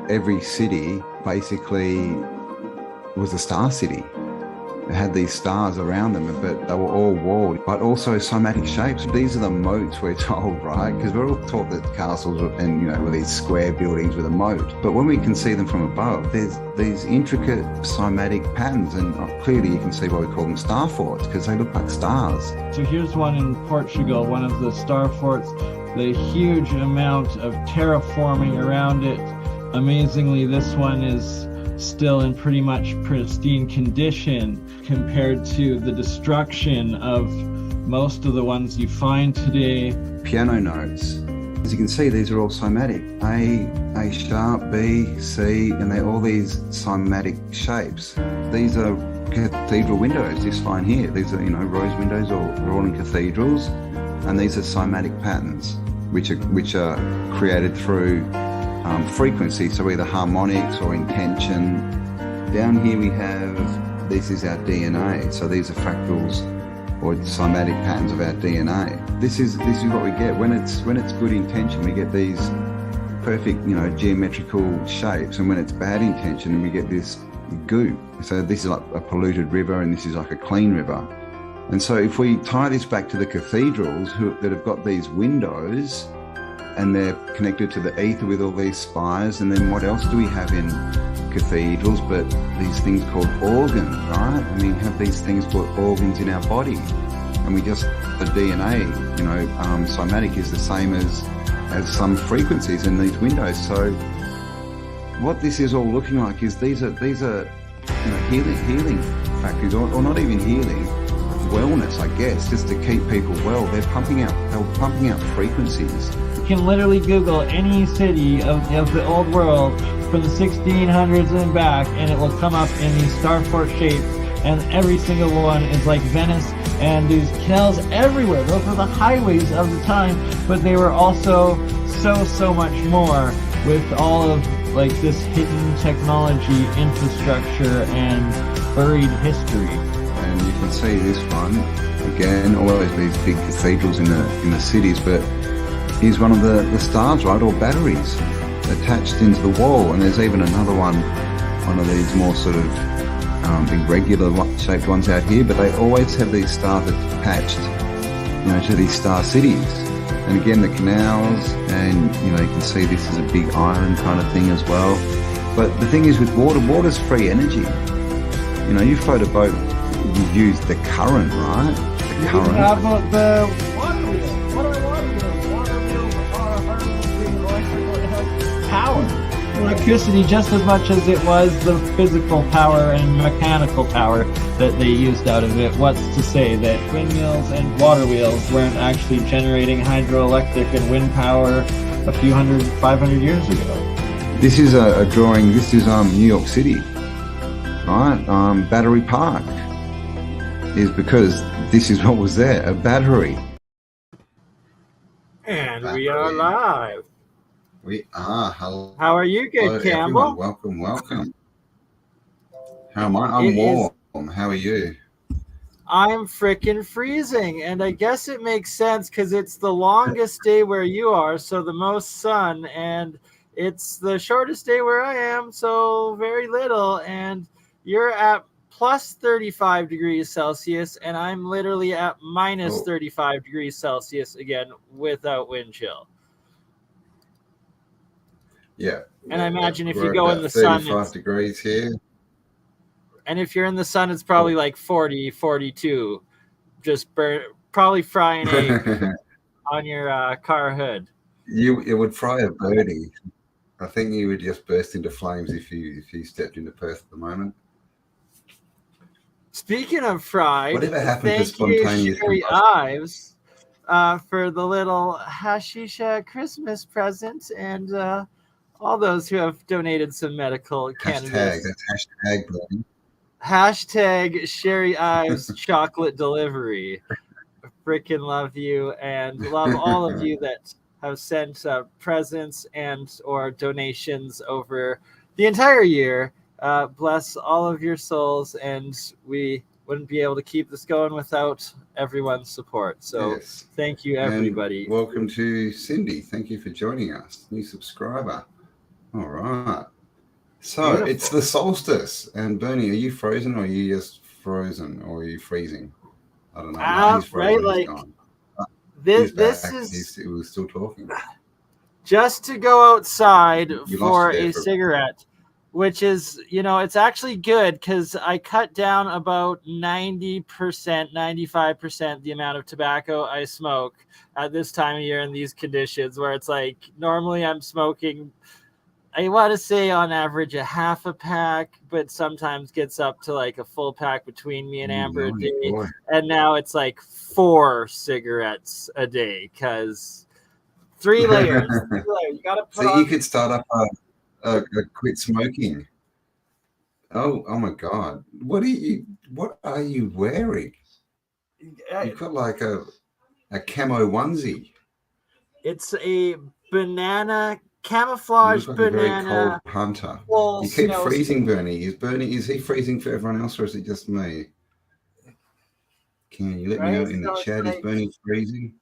every city basically was a star city. It had these stars around them, but they were all walled, but also somatic shapes. These are the moats, we're told, right? Because we're all taught that castles and, were these square buildings with a moat. But when we can see them from above, there's these intricate somatic patterns, and clearly you can see why we call them star forts, because they look like stars. So here's one in Portugal, one of the star forts, the huge amount of terraforming around it. Amazingly, this one is still in pretty much pristine condition compared to the destruction of most of the ones you find today. Piano notes. As you can see, these are all somatic. A sharp, B, C, and they're all these somatic shapes. These are cathedral windows, this line here. These are, rose windows, are all in cathedrals, and these are somatic patterns, which are created through frequency, so either harmonics or intention. Down here we have, this is our DNA, so these are fractals or somatic patterns of our DNA. This is what we get when it's good intention. We get these perfect, geometrical shapes, and when it's bad intention, we get this goo. So this is like a polluted river, and this is like a clean river. And so if we tie this back to the cathedrals that have got these windows, and they're connected to the ether with all these spires, and then what else do we have in cathedrals but these things called organs, right? I mean, we have these things called organs in our body, and the DNA, somatic is the same as some frequencies in these windows. So what this is all looking like is these are healing factors, or not even healing, wellness, I guess, just to keep people well. They're pumping out frequencies. You can literally Google any city of the old world from the 1600s and back, and it will come up in these star fort shapes, and every single one is like Venice, and there's canals everywhere. Those were the highways of the time, but they were also so much more, with all of like this hidden technology, infrastructure, and buried history. And you can see this one again, always these big cathedrals in the cities, but here's one of the stars, right, or batteries attached into the wall. And there's even another one of these more sort of irregular shaped ones out here, but they always have these stars attached, to these star cities. And again, the canals, and you can see this is a big iron kind of thing as well. But the thing is with water's free energy. You float a boat, you use the current, right? The current. How about the water wheels? What are water wheels? Water wheels are harnessing electrical power. Electricity just as much as it was the physical power and mechanical power that they used out of it. What's to say that windmills and water wheels weren't actually generating hydroelectric and wind power a few 500 years ago? This is a drawing. This is New York City, right? Battery Park is because this is what was there, a battery. And we are live. We are. Hello. How are you, good Campbell? Everyone. Welcome. How am I? I'm warm. How are you? I'm frickin' freezing, and I guess it makes sense because it's the longest day where you are, so the most sun, and it's the shortest day where I am, so very little, and you're at plus 35 degrees Celsius, and I'm literally at minus 35 degrees Celsius again without wind chill. Yeah. And I imagine if you go in the sun, 35 degrees here. And if you're in the sun, it's probably like 40, 42. Just probably frying eggs on your car hood. It would fry a birdie. I think you would just burst into flames if you stepped into Perth at the moment. Speaking of fried, whatever happened to thank you, spontaneous Sherry Ives, for the little hashisha Christmas present, and all those who have donated some medical cannabis. That's hashtag, buddy. Hashtag Sherry Ives chocolate delivery. Freaking love you, and love all of you that have sent presents and or donations over the entire year. Bless all of your souls, and we wouldn't be able to keep this going without everyone's support. So yes. Thank you, everybody. And welcome to Cindy. Thank you for joining us. New subscriber. All right. So Beautiful. it's the solstice, and Bernie, are you frozen or are you just frozen or are you freezing? I don't know. No, he's frozen. Right, He's like gone. this. He's This back. is He was still talking. just to go outside You lost for it there a for cigarette, which is, it's actually good because I cut down about 90%, 95% the amount of tobacco I smoke at this time of year in these conditions where it's like normally I'm smoking, I want to say on average a half a pack, but sometimes gets up to like a full pack between me and Amber a naughty day. boy. And now it's like 4 cigarettes a day because 3 layers. You got to put So on. you could start up a quit smoking. Oh my God! What are you wearing? You've got like a camo onesie. It's a banana, You camouflage look like a very banana. cold hunter. Full You keep snow freezing, suit. Bernie. Is he freezing for everyone else, or is it just me? Can you let me know Right? in the So it's chat? Is like Bernie freezing?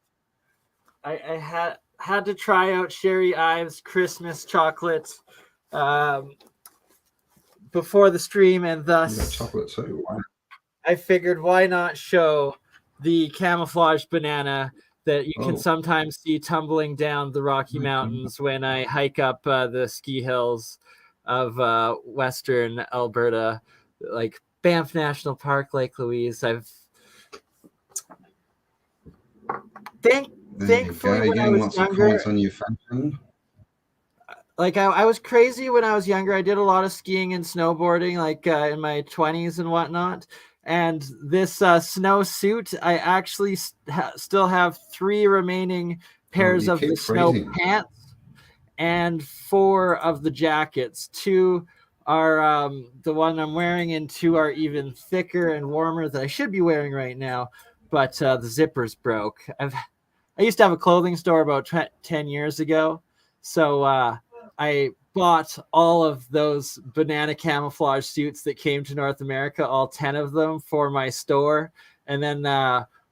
I had to try out Sherry Ives Christmas chocolate before the stream, and You got thus chocolate too. Wow. I figured why not show the camouflage banana that you can Oh, sometimes see tumbling down the Rocky Mountains when I hike up the ski hills of western Alberta, like Banff National Park, Lake Louise. there you Thankfully go. You're when I getting was lots of younger, comments on your fashion. like I was crazy when I was younger. I did a lot of skiing and snowboarding, like in my 20s and whatnot. And this snow suit, I actually still have 3 remaining Oh, pairs you of the keep snow freezing. pants and 4 of the jackets. 2 are the one I'm wearing, and 2 are even thicker and warmer that I should be wearing right now. But the zippers broke. I used to have a clothing store about 10 years ago. So I bought all of those banana camouflage suits that came to North America, all 10 of them for my store. And then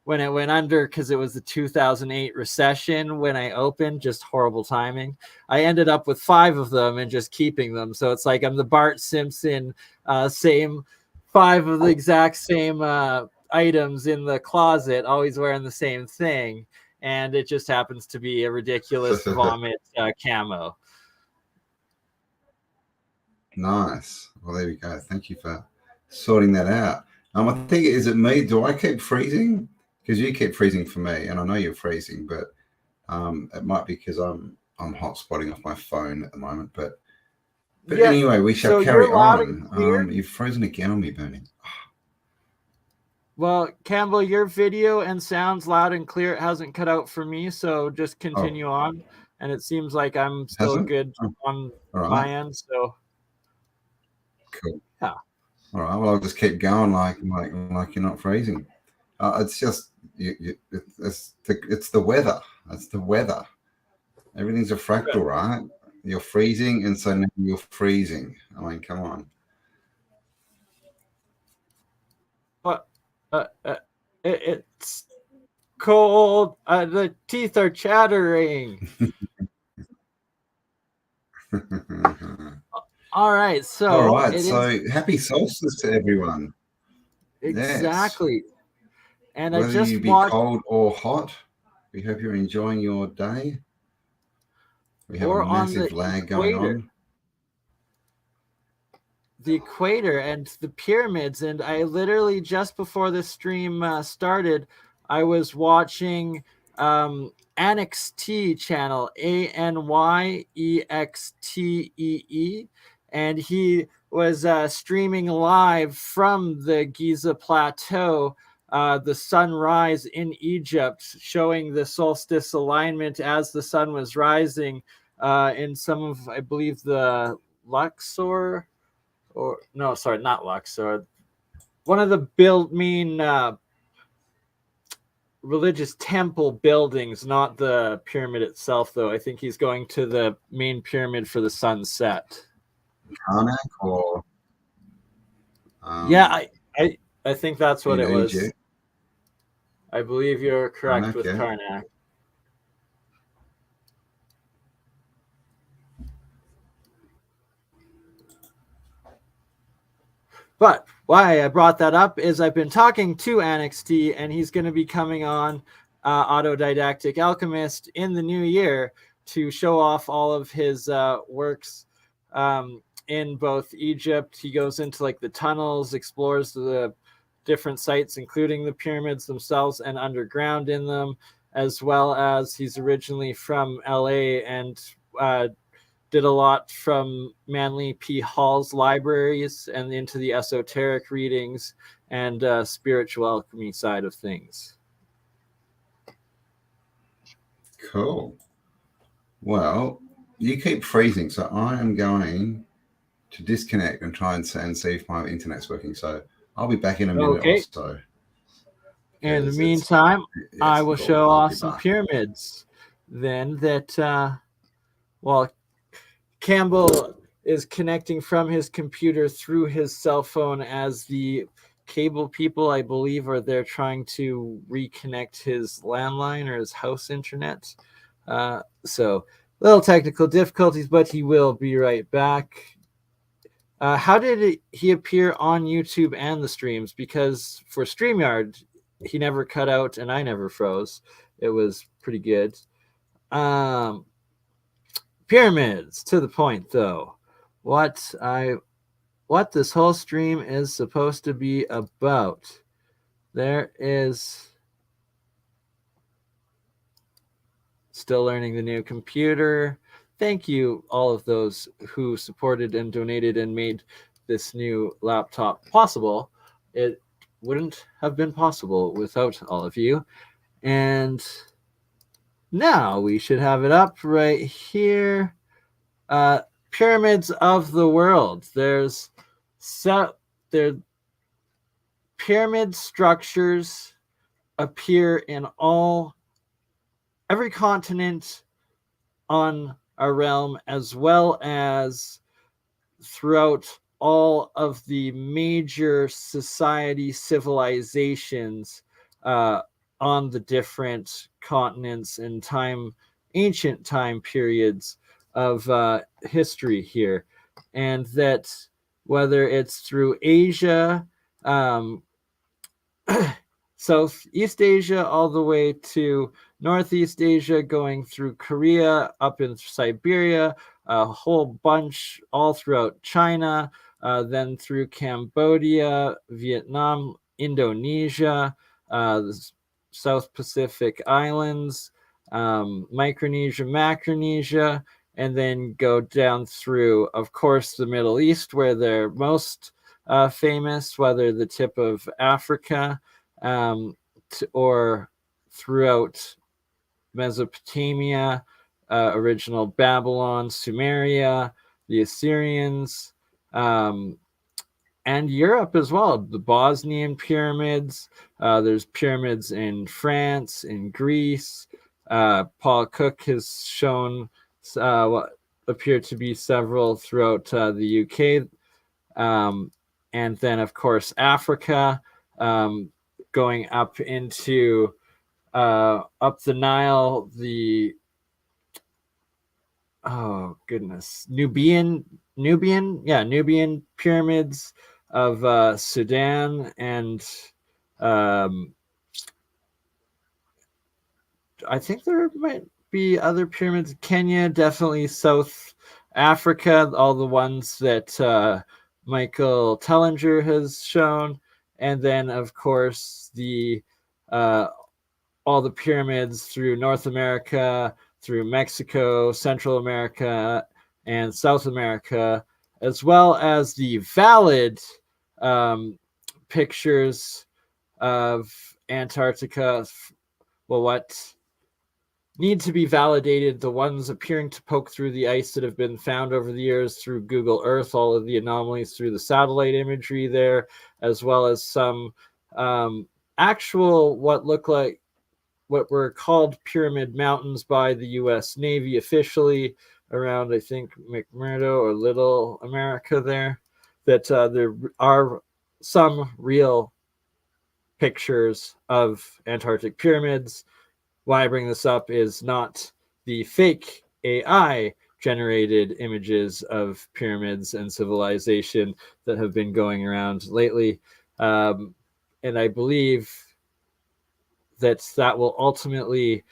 when it went under, because it was the 2008 recession when I opened, just horrible timing, I ended up with 5 of them and just keeping them. So it's like I'm the Bart Simpson, same 5 of the exact same items in the closet, always wearing the same thing. And it just happens to be a ridiculous vomit camo. Nice. Well, there we go. Thank you for sorting that out. I think, is it me? Do I keep freezing? Because you keep freezing for me, and I know you're freezing, but it might be because I'm hotspotting off my phone at the moment. But yeah, anyway, we shall carry on. You've frozen again on me, Bernie. Well, Campbell, your video and sound's loud and clear. It hasn't cut out for me, so just continue on. And it seems like I'm still good on my end. So cool. Yeah. All right. Well, I'll just keep going like you're not freezing. It's just it's the weather. It's the weather. Everything's a fractal, right? You're freezing, and so now you're freezing. I mean, come on. But it's cold. The teeth are chattering. All right. So happy solstice to everyone. Exactly. Yes. And whether I just you be cold or hot, we hope you're enjoying your day. We have a massive lag going on. The equator and the pyramids. And I literally, just before this stream started, I was watching Annex T channel, ANYEXTEE, and he was streaming live from the Giza plateau, the sunrise in Egypt, showing the solstice alignment as the sun was rising in some of, I believe, the Luxor, or no, sorry, not Luxor, one of the religious temple buildings, not the pyramid itself, though. I think he's going to the main pyramid for the sunset. Karnak or yeah, I think that's what it was. Egypt. I believe you're correct with Karnak. But why I brought that up is I've been talking to Annex T, and he's going to be coming on Autodidactic Alchemist in the new year to show off all of his works in both Egypt. He goes into like the tunnels, explores the different sites, including the pyramids themselves and underground in them, as well as he's originally from LA and did a lot from Manly P. Hall's libraries and into the esoteric readings and spiritual alchemy side of things. Cool. Well, you keep freezing, so I am going to disconnect and try and see if my internet's working. So I'll be back in a minute or so. In the meantime, I will show off some pyramids then that, well, Cambell is connecting from his computer through his cell phone as the cable people, I believe, are there trying to reconnect his landline or his house internet. So little technical difficulties, but he will be right back. How did he appear on YouTube and the streams? Because for StreamYard, he never cut out and I never froze. It was pretty good. Pyramids, to the point though. What this whole stream is supposed to be about. There is still learning the new computer. Thank you all of those who supported and donated and made this new laptop possible. It wouldn't have been possible without all of you. And now we should have it up right here. Pyramids of the world. There's pyramid structures appear in every continent on our realm, as well as throughout all of the major society civilizations on the different continents and ancient time periods of history here. And that whether it's through Asia, Southeast Asia, all the way to Northeast Asia, going through Korea, up in Siberia, a whole bunch all throughout China, then through Cambodia, Vietnam, Indonesia, the South Pacific Islands, Micronesia, Macronesia, and then go down through, of course, the Middle East, where they're most famous, whether the tip of Africa or throughout Mesopotamia, original Babylon, Sumeria, the Assyrians, and Europe as well. The Bosnian pyramids. There's pyramids in France, in Greece. Paul Cook has shown what appear to be several throughout the UK. And then, of course, Africa, going up into up the Nile, Nubian pyramids of Sudan, and I think there might be other pyramids. Kenya, definitely South Africa, all the ones that Michael Tellinger has shown, and then of course all the pyramids through North America, through Mexico, Central America, and South America, as well as the valid pictures of Antarctica. Well, what need to be validated, the ones appearing to poke through the ice that have been found over the years through Google Earth, all of the anomalies through the satellite imagery there, as well as some actual what were called Pyramid Mountains by the U.S. Navy officially around, I think, McMurdo or Little America there, that there are some real pictures of Antarctic pyramids. Why I bring this up is not the fake AI generated images of pyramids and civilization that have been going around lately. And I believe that will ultimately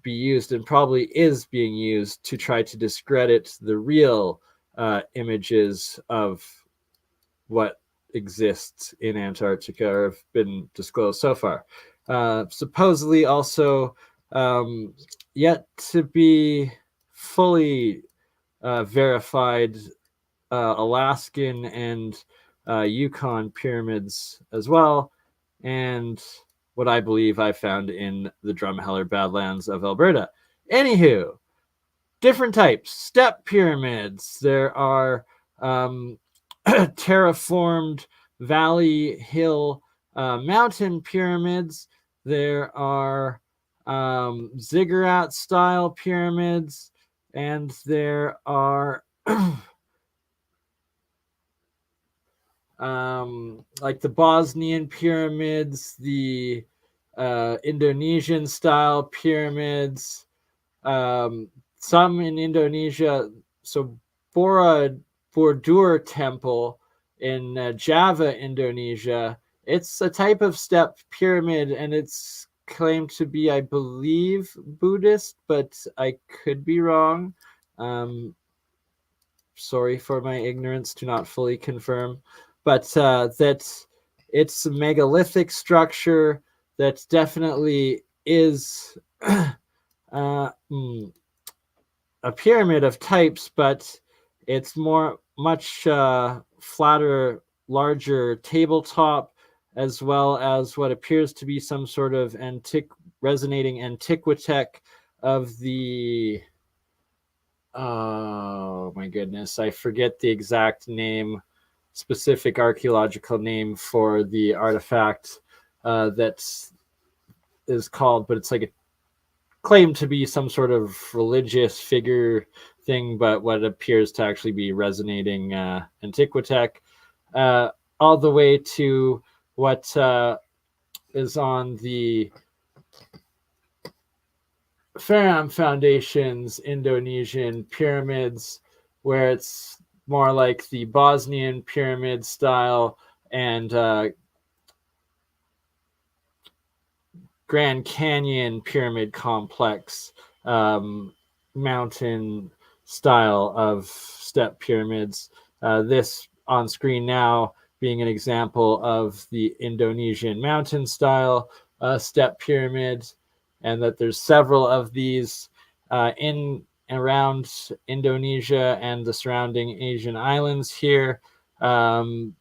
be used, and probably is being used, to try to discredit the real images of what exists in Antarctica or have been disclosed so far. Supposedly also yet to be fully verified Alaskan and Yukon pyramids as well, and what I believe I found in the Drumheller Badlands of Alberta. Anywho, different types. Step pyramids. There are terraformed valley hill mountain pyramids. There are ziggurat style pyramids, and there are like the Bosnian pyramids, the Indonesian style pyramids, some in Indonesia. So Borobudur Temple in Java, Indonesia. It's a type of step pyramid, and it's claimed to be, I believe, Buddhist, but I could be wrong. Sorry for my ignorance to not fully confirm, but that it's a megalithic structure that definitely is a pyramid of types, but it's much flatter, larger tabletop, as well as what appears to be some sort of resonating antiquitech of the, oh my goodness, I forget the exact name, specific archaeological name for the artifact that is called, but it's like a claimed to be some sort of religious figure thing, but what appears to actually be resonating antiquitech, all the way to what is on the Ferram Foundation's Indonesian pyramids, where it's more like the Bosnian pyramid style and Grand Canyon pyramid complex mountain style of step pyramids. This on screen now being an example of the Indonesian mountain style step pyramid, and that there's several of these in and around Indonesia and the surrounding Asian islands here. The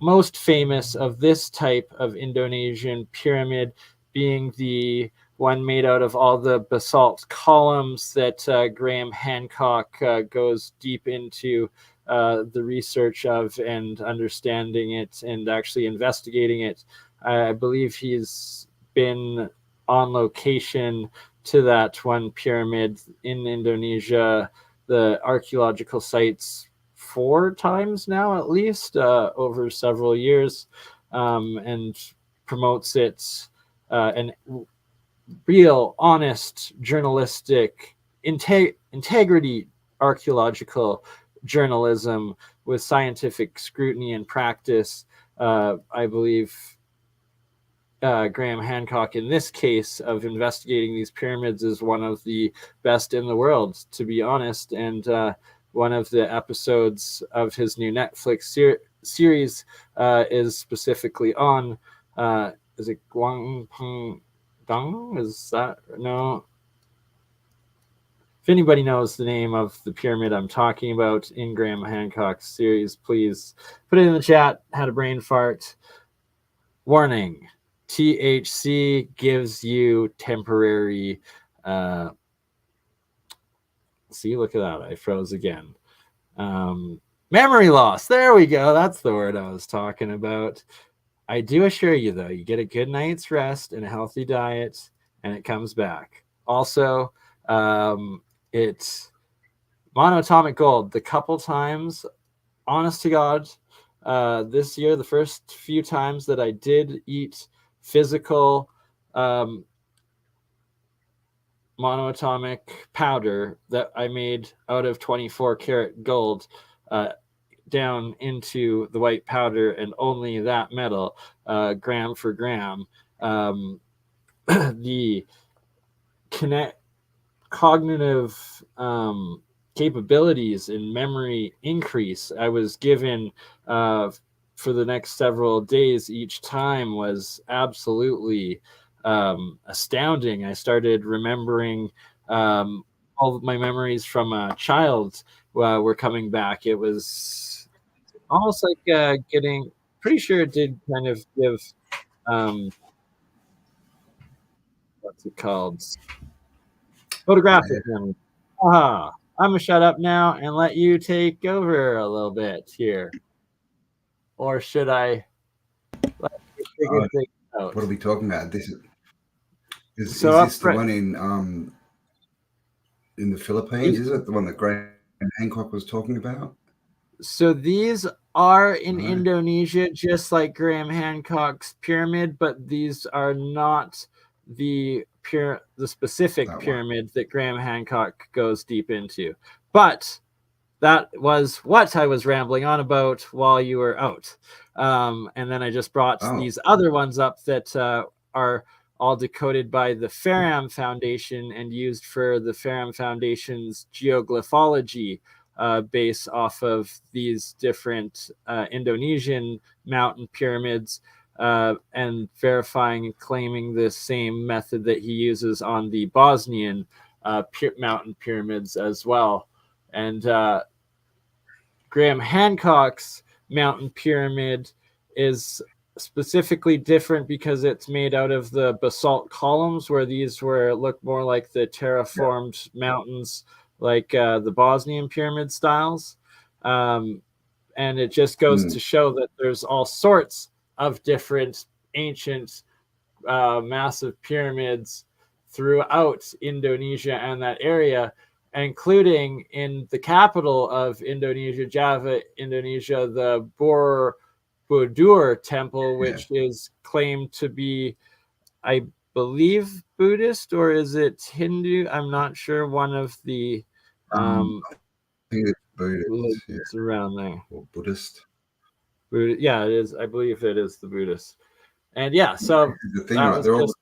most famous of this type of Indonesian pyramid being the one made out of all the basalt columns that Graham Hancock goes deep into the research of and understanding it and actually investigating it. I believe he's been on location to that one pyramid in Indonesia, the archaeological sites, 4 times now at least over several years, and promotes it and real, honest, journalistic, integrity archaeological journalism with scientific scrutiny and practice. I believe Graham Hancock, in this case of investigating these pyramids, is one of the best in the world, to be honest. And one of the episodes of his new Netflix series is specifically on is it Guangpeng Dong? Is that no? If anybody knows the name of the pyramid I'm talking about in Graham Hancock's series, please put it in the chat. Had a brain fart. Warning: THC gives you temporary. See, look at that. I froze again. Memory loss. There we go. That's the word I was talking about. I do assure you, though, you get a good night's rest and a healthy diet, and it comes back. Also, it's monoatomic gold. The couple times, honest to God, this year, the first few times that I did eat physical monoatomic powder that I made out of 24 karat gold down into the white powder, and only that metal, gram for gram. The cognitive capabilities and memory increase I was given for the next several days each time was absolutely astounding. I started remembering all of my memories from a child were coming back. It was almost like getting, pretty sure it did kind of give, what's it called? Photographic memory. I'm gonna shut up now and let you take over a little bit here. Or should I let you figure things out? What are we talking about? Is So this the one in the Philippines? Is it the one that Graham Hancock was talking about? So these are in Indonesia, just like Graham Hancock's pyramid, but these are not the specific pyramid that Graham Hancock goes deep into. But that was what I was rambling on about while you were out. And then I just brought these other ones up that are all decoded by the Ferram Foundation and used for the Ferram Foundation's geoglyphology, based off of these different Indonesian mountain pyramids, and verifying and claiming the same method that he uses on the Bosnian mountain pyramids as well. And Graham Hancock's mountain pyramid is specifically different because it's made out of the basalt columns, where these look more like the terraformed mountains, like the Bosnian pyramid styles. And it just goes to show that there's all sorts of different ancient massive pyramids throughout Indonesia and that area, including in the capital of Indonesia, Java, Indonesia, the Borobudur temple, which is claimed to be, I believe, Buddhist, or is it Hindu? I'm not sure. One of the I think it's Buddhist. It's around there. Or Buddhist. Yeah, it is. I believe it is the Buddhist. And yeah, so the thing, right? They're all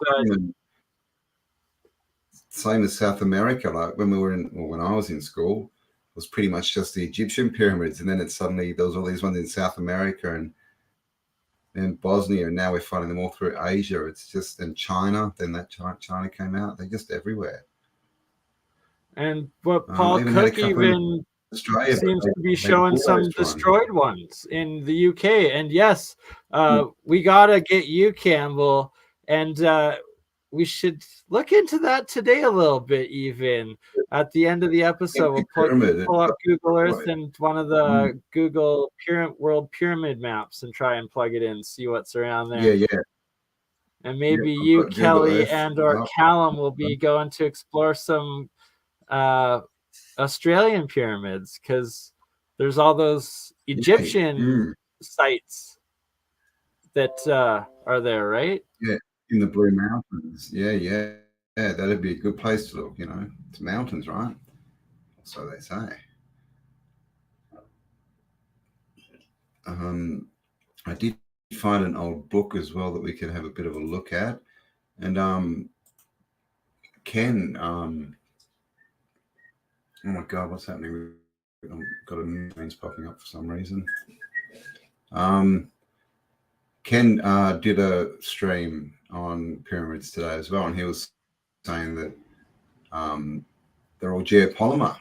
same as South America. Like when I was in school, it was pretty much just the Egyptian pyramids, and then it suddenly there was all these ones in South America and Bosnia, and now we're finding them all through Asia. It's just in China. Then that China came out. They're just everywhere. And what Paul Cook even seems to be showing some destroyed ones in the UK. And yes, we gotta get you, Campbell, and we should look into that today a little bit. Even at the end of the episode, we'll pull up Google Earth and one of the Google World Pyramid maps and try and plug it in, see what's around there. Yeah. And maybe you, Kelly, and or Callum will be going to explore some Australian pyramids, because there's all those Egyptian sites that are there, right? Yeah, in the Blue Mountains. Yeah, that'd be a good place to look. It's mountains, right? So they say. I did find an old book as well that we could have a bit of a look at, and Ken. Oh my God, what's happening? I've got a new screen's popping up for some reason. Ken did a stream on pyramids today as well, and he was saying that they're all geopolymer.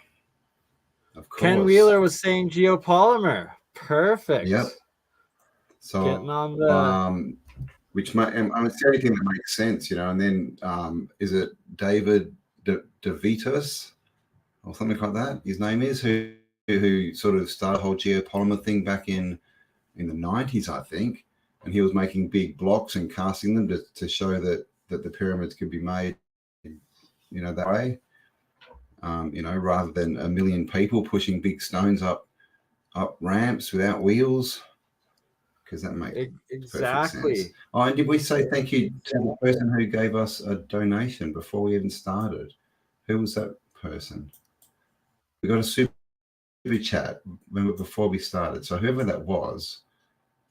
Of course. Ken Wheeler was saying geopolymer. Perfect. Yep. So getting on the which it's the only thing that makes sense, And then is it David DeVitus or something like that? His name is who sort of started the whole geopolymer thing back in the 90s, I think. And he was making big blocks and casting them to show that the pyramids could be made, that way. Rather than a million people pushing big stones up ramps without wheels, because that makes exactly sense. Oh, and did we say thank you to the person who gave us a donation before we even started? Who was that person? We got a super chat before we started. So whoever that was,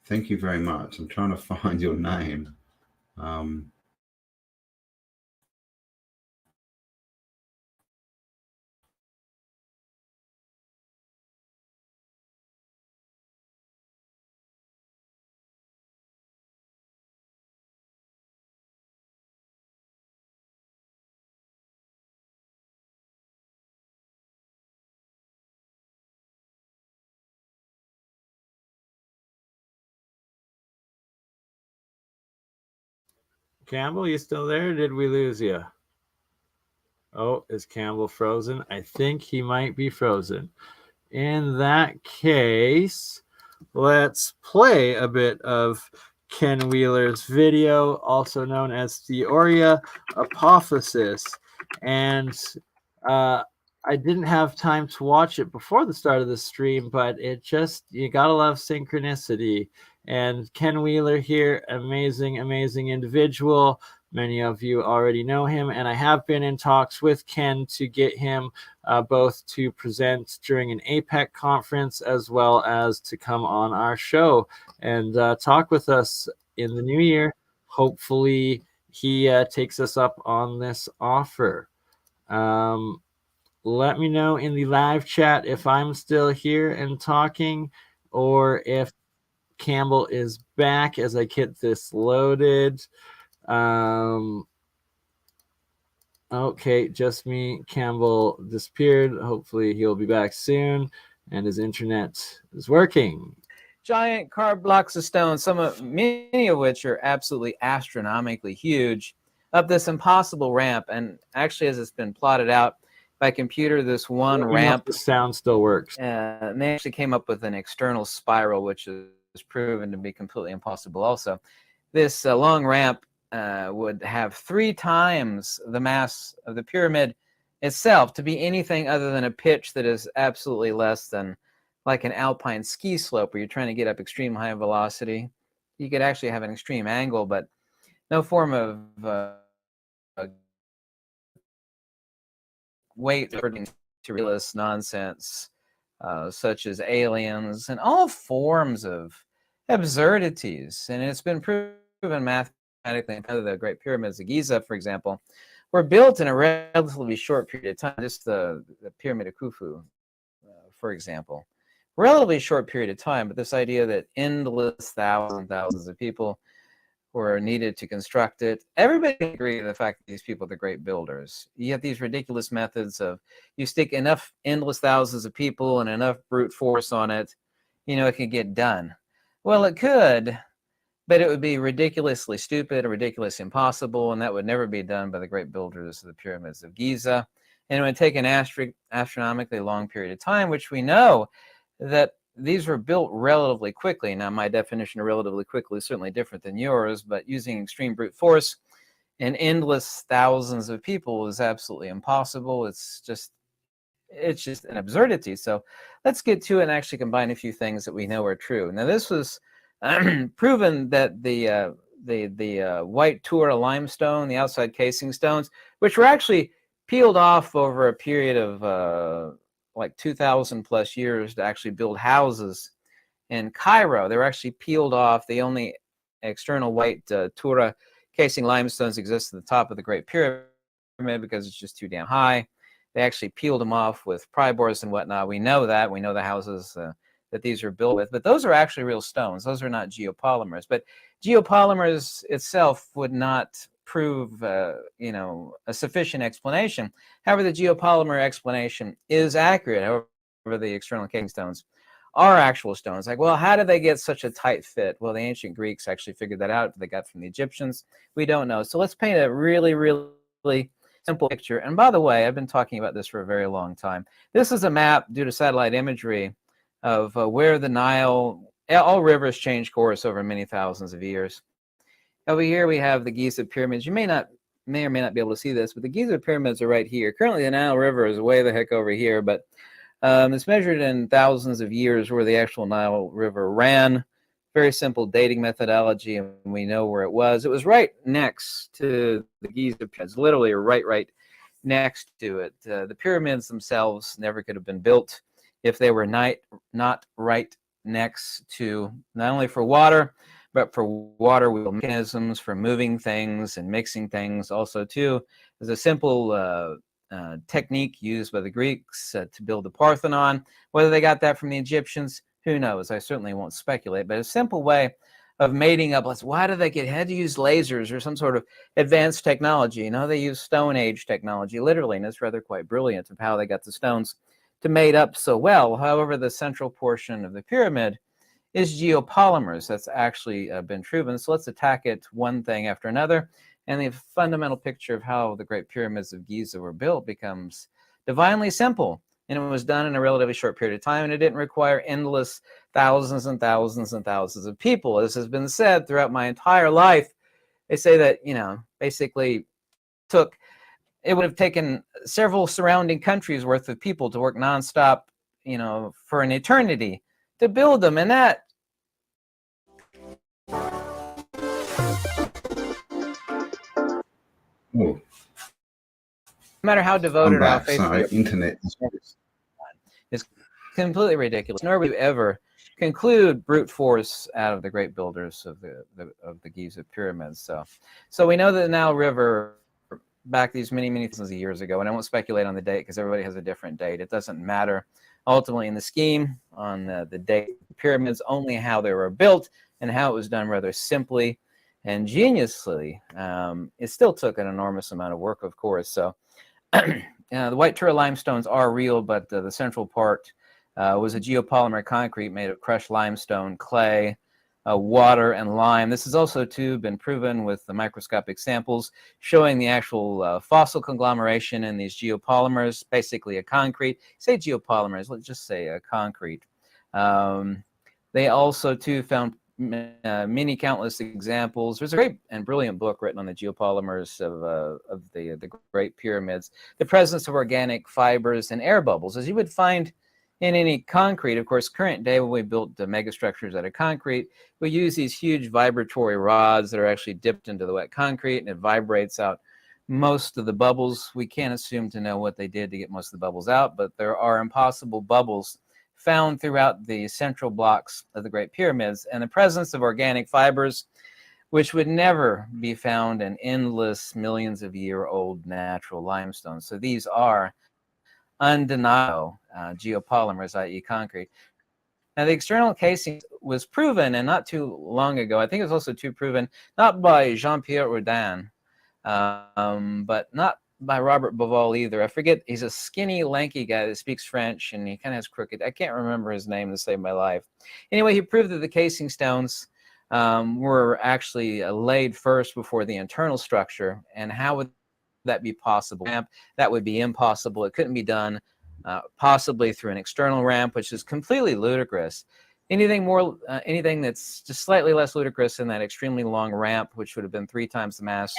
thank you very much. I'm trying to find your name. Campbell, you still there? Or did we lose you? Oh, is Campbell frozen? I think he might be frozen. In that case, let's play a bit of Ken Wheeler's video, also known as the Aurea Apophysis. And I didn't have time to watch it before the start of the stream, but it just, you gotta love synchronicity. And Ken Wheeler here, amazing, amazing individual. Many of you already know him, and I have been in talks with Ken to get him both to present during an APEC conference as well as to come on our show and talk with us in the new year. Hopefully, he takes us up on this offer. Let me know in the live chat if I'm still here and talking, or if Campbell is back as I get this loaded. Okay, just me. Campbell disappeared. Hopefully he'll be back soon and his internet is working. Giant carved blocks of stone, many of which are absolutely astronomically huge, up this impossible ramp. And actually, as it's been plotted out by computer, this one ramp, the sound still works. And they actually came up with an external spiral, which is proven to be completely impossible also. This long ramp would have 3 times the mass of the pyramid itself, to be anything other than a pitch that is absolutely less than like an alpine ski slope where you're trying to get up extreme high velocity. You could actually have an extreme angle, but no form of weight materialist nonsense, such as aliens and all forms of absurdities. And it's been proven mathematically, the Great Pyramids of Giza, for example, were built in a relatively short period of time. Just the Pyramid of Khufu, for example, relatively short period of time. But this idea that endless thousands of people were needed to construct it, everybody agreed to the fact that these people are the great builders. You have these ridiculous methods of, you stick enough endless thousands of people and enough brute force on it, it can get done. Well, it could, but it would be ridiculously stupid or ridiculously impossible, and that would never be done by the great builders of the pyramids of Giza. And it would take an astronomically long period of time, which we know that these were built relatively quickly. Now, my definition of relatively quickly is certainly different than yours, but using extreme brute force and endless thousands of people is absolutely impossible. It's just an absurdity. So let's get to it and actually combine a few things that we know are true. Now, this was proven that the white Tura limestone, the outside casing stones, which were actually peeled off over a period of like 2,000 plus years to actually build houses in Cairo. They were actually peeled off. The only external white Tura casing limestones exist at the top of the Great Pyramid because it's just too damn high. They actually peeled them off with pry bores and whatnot. We know that. We know the houses that these are built with. But those are actually real stones. Those are not geopolymers. But geopolymers itself would not prove a sufficient explanation. However, the geopolymer explanation is accurate. However, the external casing stones are actual stones. Like, well, how did they get such a tight fit? Well, the ancient Greeks actually figured that out. They got from the Egyptians. We don't know. So let's paint a really, really simple picture. And by the way, I've been talking about this for a very long time. This is a map due to satellite imagery of where the Nile, all rivers change course over many thousands of years. Over here we have the Giza pyramids. You may or may not be able to see this, but the Giza pyramids are right here. Currently, the Nile River is way the heck over here, but it's measured in thousands of years where the actual Nile River ran. Very simple dating methodology, and we know where it was. It was right next to the Giza pyramids, literally right next to it. The pyramids themselves never could have been built if they were not right next to, not only for water, but for water wheel mechanisms for moving things and mixing things. Also, too, there's a simple technique used by the Greeks to build the Parthenon. Whether they got that from the Egyptians, who knows? I certainly won't speculate, but a simple way of mating up. Why did they had to use lasers or some sort of advanced technology? They use Stone Age technology, literally, and it's rather quite brilliant of how they got the stones to mate up so well. However, the central portion of the pyramid is geopolymers. That's actually been proven. So let's attack it one thing after another. And the fundamental picture of how the Great Pyramids of Giza were built becomes divinely simple. And it was done in a relatively short period of time, and it didn't require endless thousands and thousands and thousands of people. As has been said throughout my entire life, they say that, basically it would have taken several surrounding countries worth of people to work nonstop, for an eternity to build them. And that Oh, no matter how devoted I'm or how back. faithful Sorry, internet. is completely ridiculous. Nor would you ever conclude brute force out of the great builders of the Giza pyramids. So we know that the Nile River, back these many thousands of years ago, and I won't speculate on the date because everybody has a different date. It doesn't matter ultimately in the scheme on the date of the pyramids, only how they were built and how it was done rather simply and geniusly. It still took an enormous amount of work, of course. So the white Tura limestones are real, but the central part was a geopolymer concrete made of crushed limestone, clay, water, and lime. This has also, too, been proven with the microscopic samples showing the actual fossil conglomeration in these geopolymers, basically a concrete. Say geopolymers, let's just say a concrete. They also, too, found many countless examples. There's a great and brilliant book written on the geopolymers of the Great Pyramids, the presence of organic fibers and air bubbles, as you would find in any concrete. Of course, current day, when we built the megastructures out of concrete, we use these huge vibratory rods that are actually dipped into the wet concrete, and it vibrates out most of the bubbles. We can't assume to know what they did to get most of the bubbles out, but there are impossible bubbles found throughout the central blocks of the Great Pyramids, and the presence of organic fibers, which would never be found in endless millions of year old natural limestone. So these are undeniable geopolymers, i.e. concrete. Now, the external casing was proven, and not too long ago. I think it was also proven, not by Jean-Pierre Houdin, but not by Robert Bauval either. I forget, he's a skinny, lanky guy that speaks French, and he kind of has crooked, I can't remember his name to save my life. Anyway, he proved that the casing stones were actually laid first before the internal structure. And how would that be possible? That would be impossible. It couldn't be done possibly through an external ramp, which is completely ludicrous. Anything that's just slightly less ludicrous than that extremely long ramp, which would have been 3 times the mass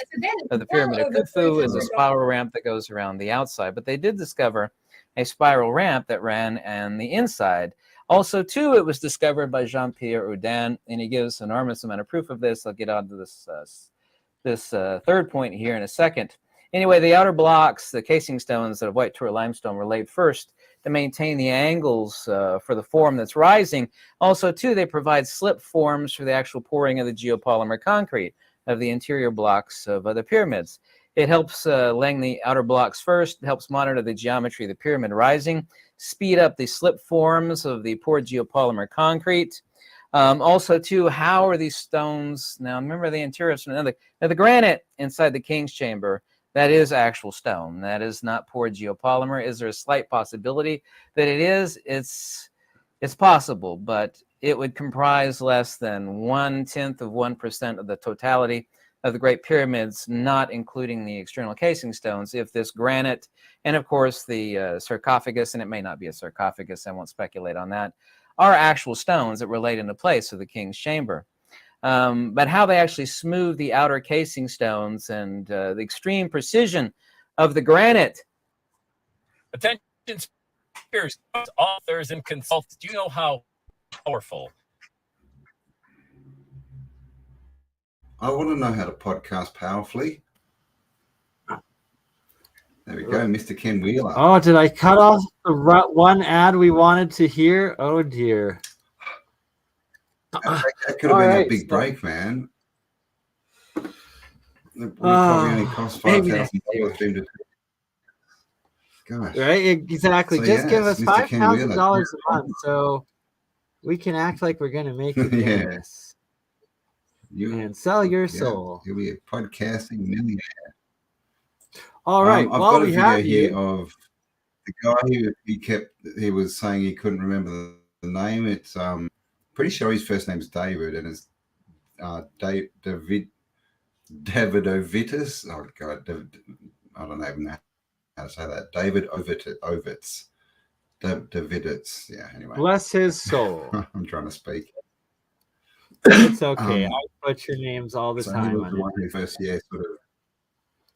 of the Pyramid of Khufu, is a spiral ramp that goes around the outside. But they did discover a spiral ramp that ran on the inside. Also, too, it was discovered by Jean-Pierre Houdin, and he gives an enormous amount of proof of this. I'll get on to this third point here in a second. Anyway, the outer blocks, the casing stones of white Tura limestone, were laid first to maintain the angles for the form that's rising. Also, too, they provide slip forms for the actual pouring of the geopolymer concrete of the interior blocks of the pyramids. It helps laying the outer blocks first, helps monitor the geometry of the pyramid rising, speed up the slip forms of the poured geopolymer concrete. Also, too, how are these stones? Now, remember the interior. Now, the granite inside the king's chamber, that is actual stone. That is not poured geopolymer. Is there a slight possibility that it is? It's possible, but it would comprise less than 0.1% of the totality of the Great Pyramids, not including the external casing stones. If this granite, and of course the sarcophagus, and it may not be a sarcophagus, I won't speculate on that, are actual stones that were laid into place of the king's chamber. But how they actually smooth the outer casing stones and the extreme precision of the granite. Attention speakers, authors, and consultants. Do you know how powerful? I want to know how to podcast powerfully. There we go. go, Mr. Ken Wheeler. Oh, did I cut off the one ad we wanted to hear? Oh dear. That could have been a big break, man. We probably only cost $5,000 for him to. Gosh. Right, exactly. So, just give us Mr. Ken Wheeler. $5,000 a month, so we can act like we're gonna make you famous. And sell your soul. You'll be a podcasting millionaire. All right. I've got a video here of the guy he was saying he couldn't remember the name. It's pretty sure his first name is David, and it's Davidovitis. Oh God, I don't even know how to say that. David Ovitz. Daviditz. Yeah. Anyway. Bless his soul. I'm trying to speak. It's okay. I butcher names all the time. He was the one who first, sort of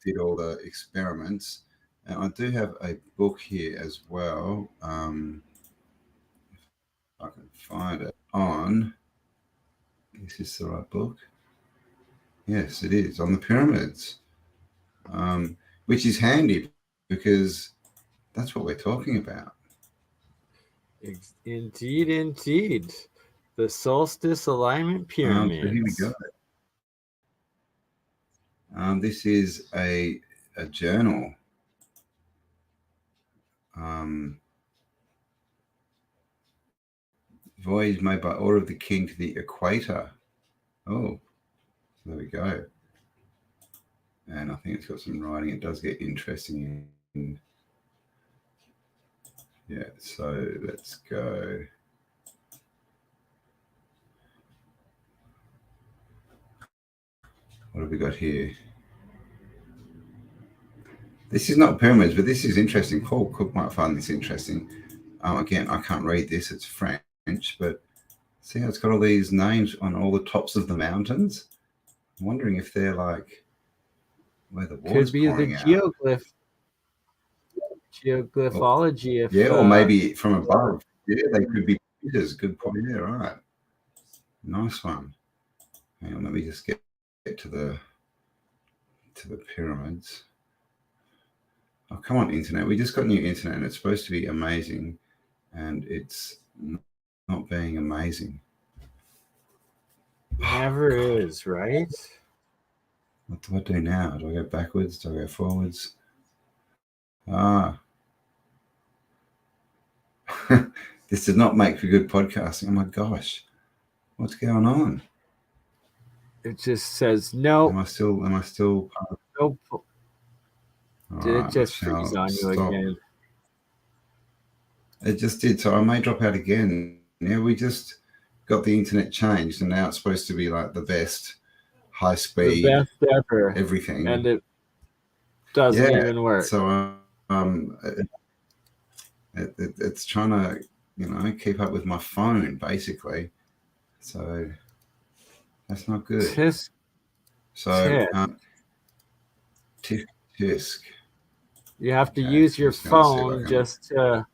did all the experiments. And I do have a book here as well. If I can find it on. Is this the right book? Yes, it is, on the pyramids, which is handy because that's what we're talking about. Indeed. The Solstice alignment pyramids. So here we go. This is a journal. Voyage made by order of the king to the equator. Oh, there we go. And I think it's got some writing. It does get interesting. Yeah, so let's go. What have we got here? This is not pyramids, but this is interesting. Paul Cook might find this interesting. Again, I can't read this. It's French, but see how it's got all these names on all the tops of the mountains? I'm wondering if they're like where the water's pouring out. Could be the geoglyphology. Or maybe from above. Yeah, they could be pictures. Good point. Yeah, right. Nice one. Hang on, let me just get to the pyramids. Oh, come on, internet. We just got new internet and it's supposed to be amazing, and it's not being amazing. Never is, right? What do I do now? Do I go backwards? Do I go forwards? This did not make for good podcasting. Oh my gosh. What's going on? It just says no. Am I still Nope. Did right, it just freeze on you again? It just did. So I may drop out again. Yeah, we just got the internet changed, and now it's supposed to be like the best high speed, the best ever, everything, and it doesn't even work. So it's trying to keep up with my phone basically. So that's not good. Tisk. Tisk. You have to use your phone just to.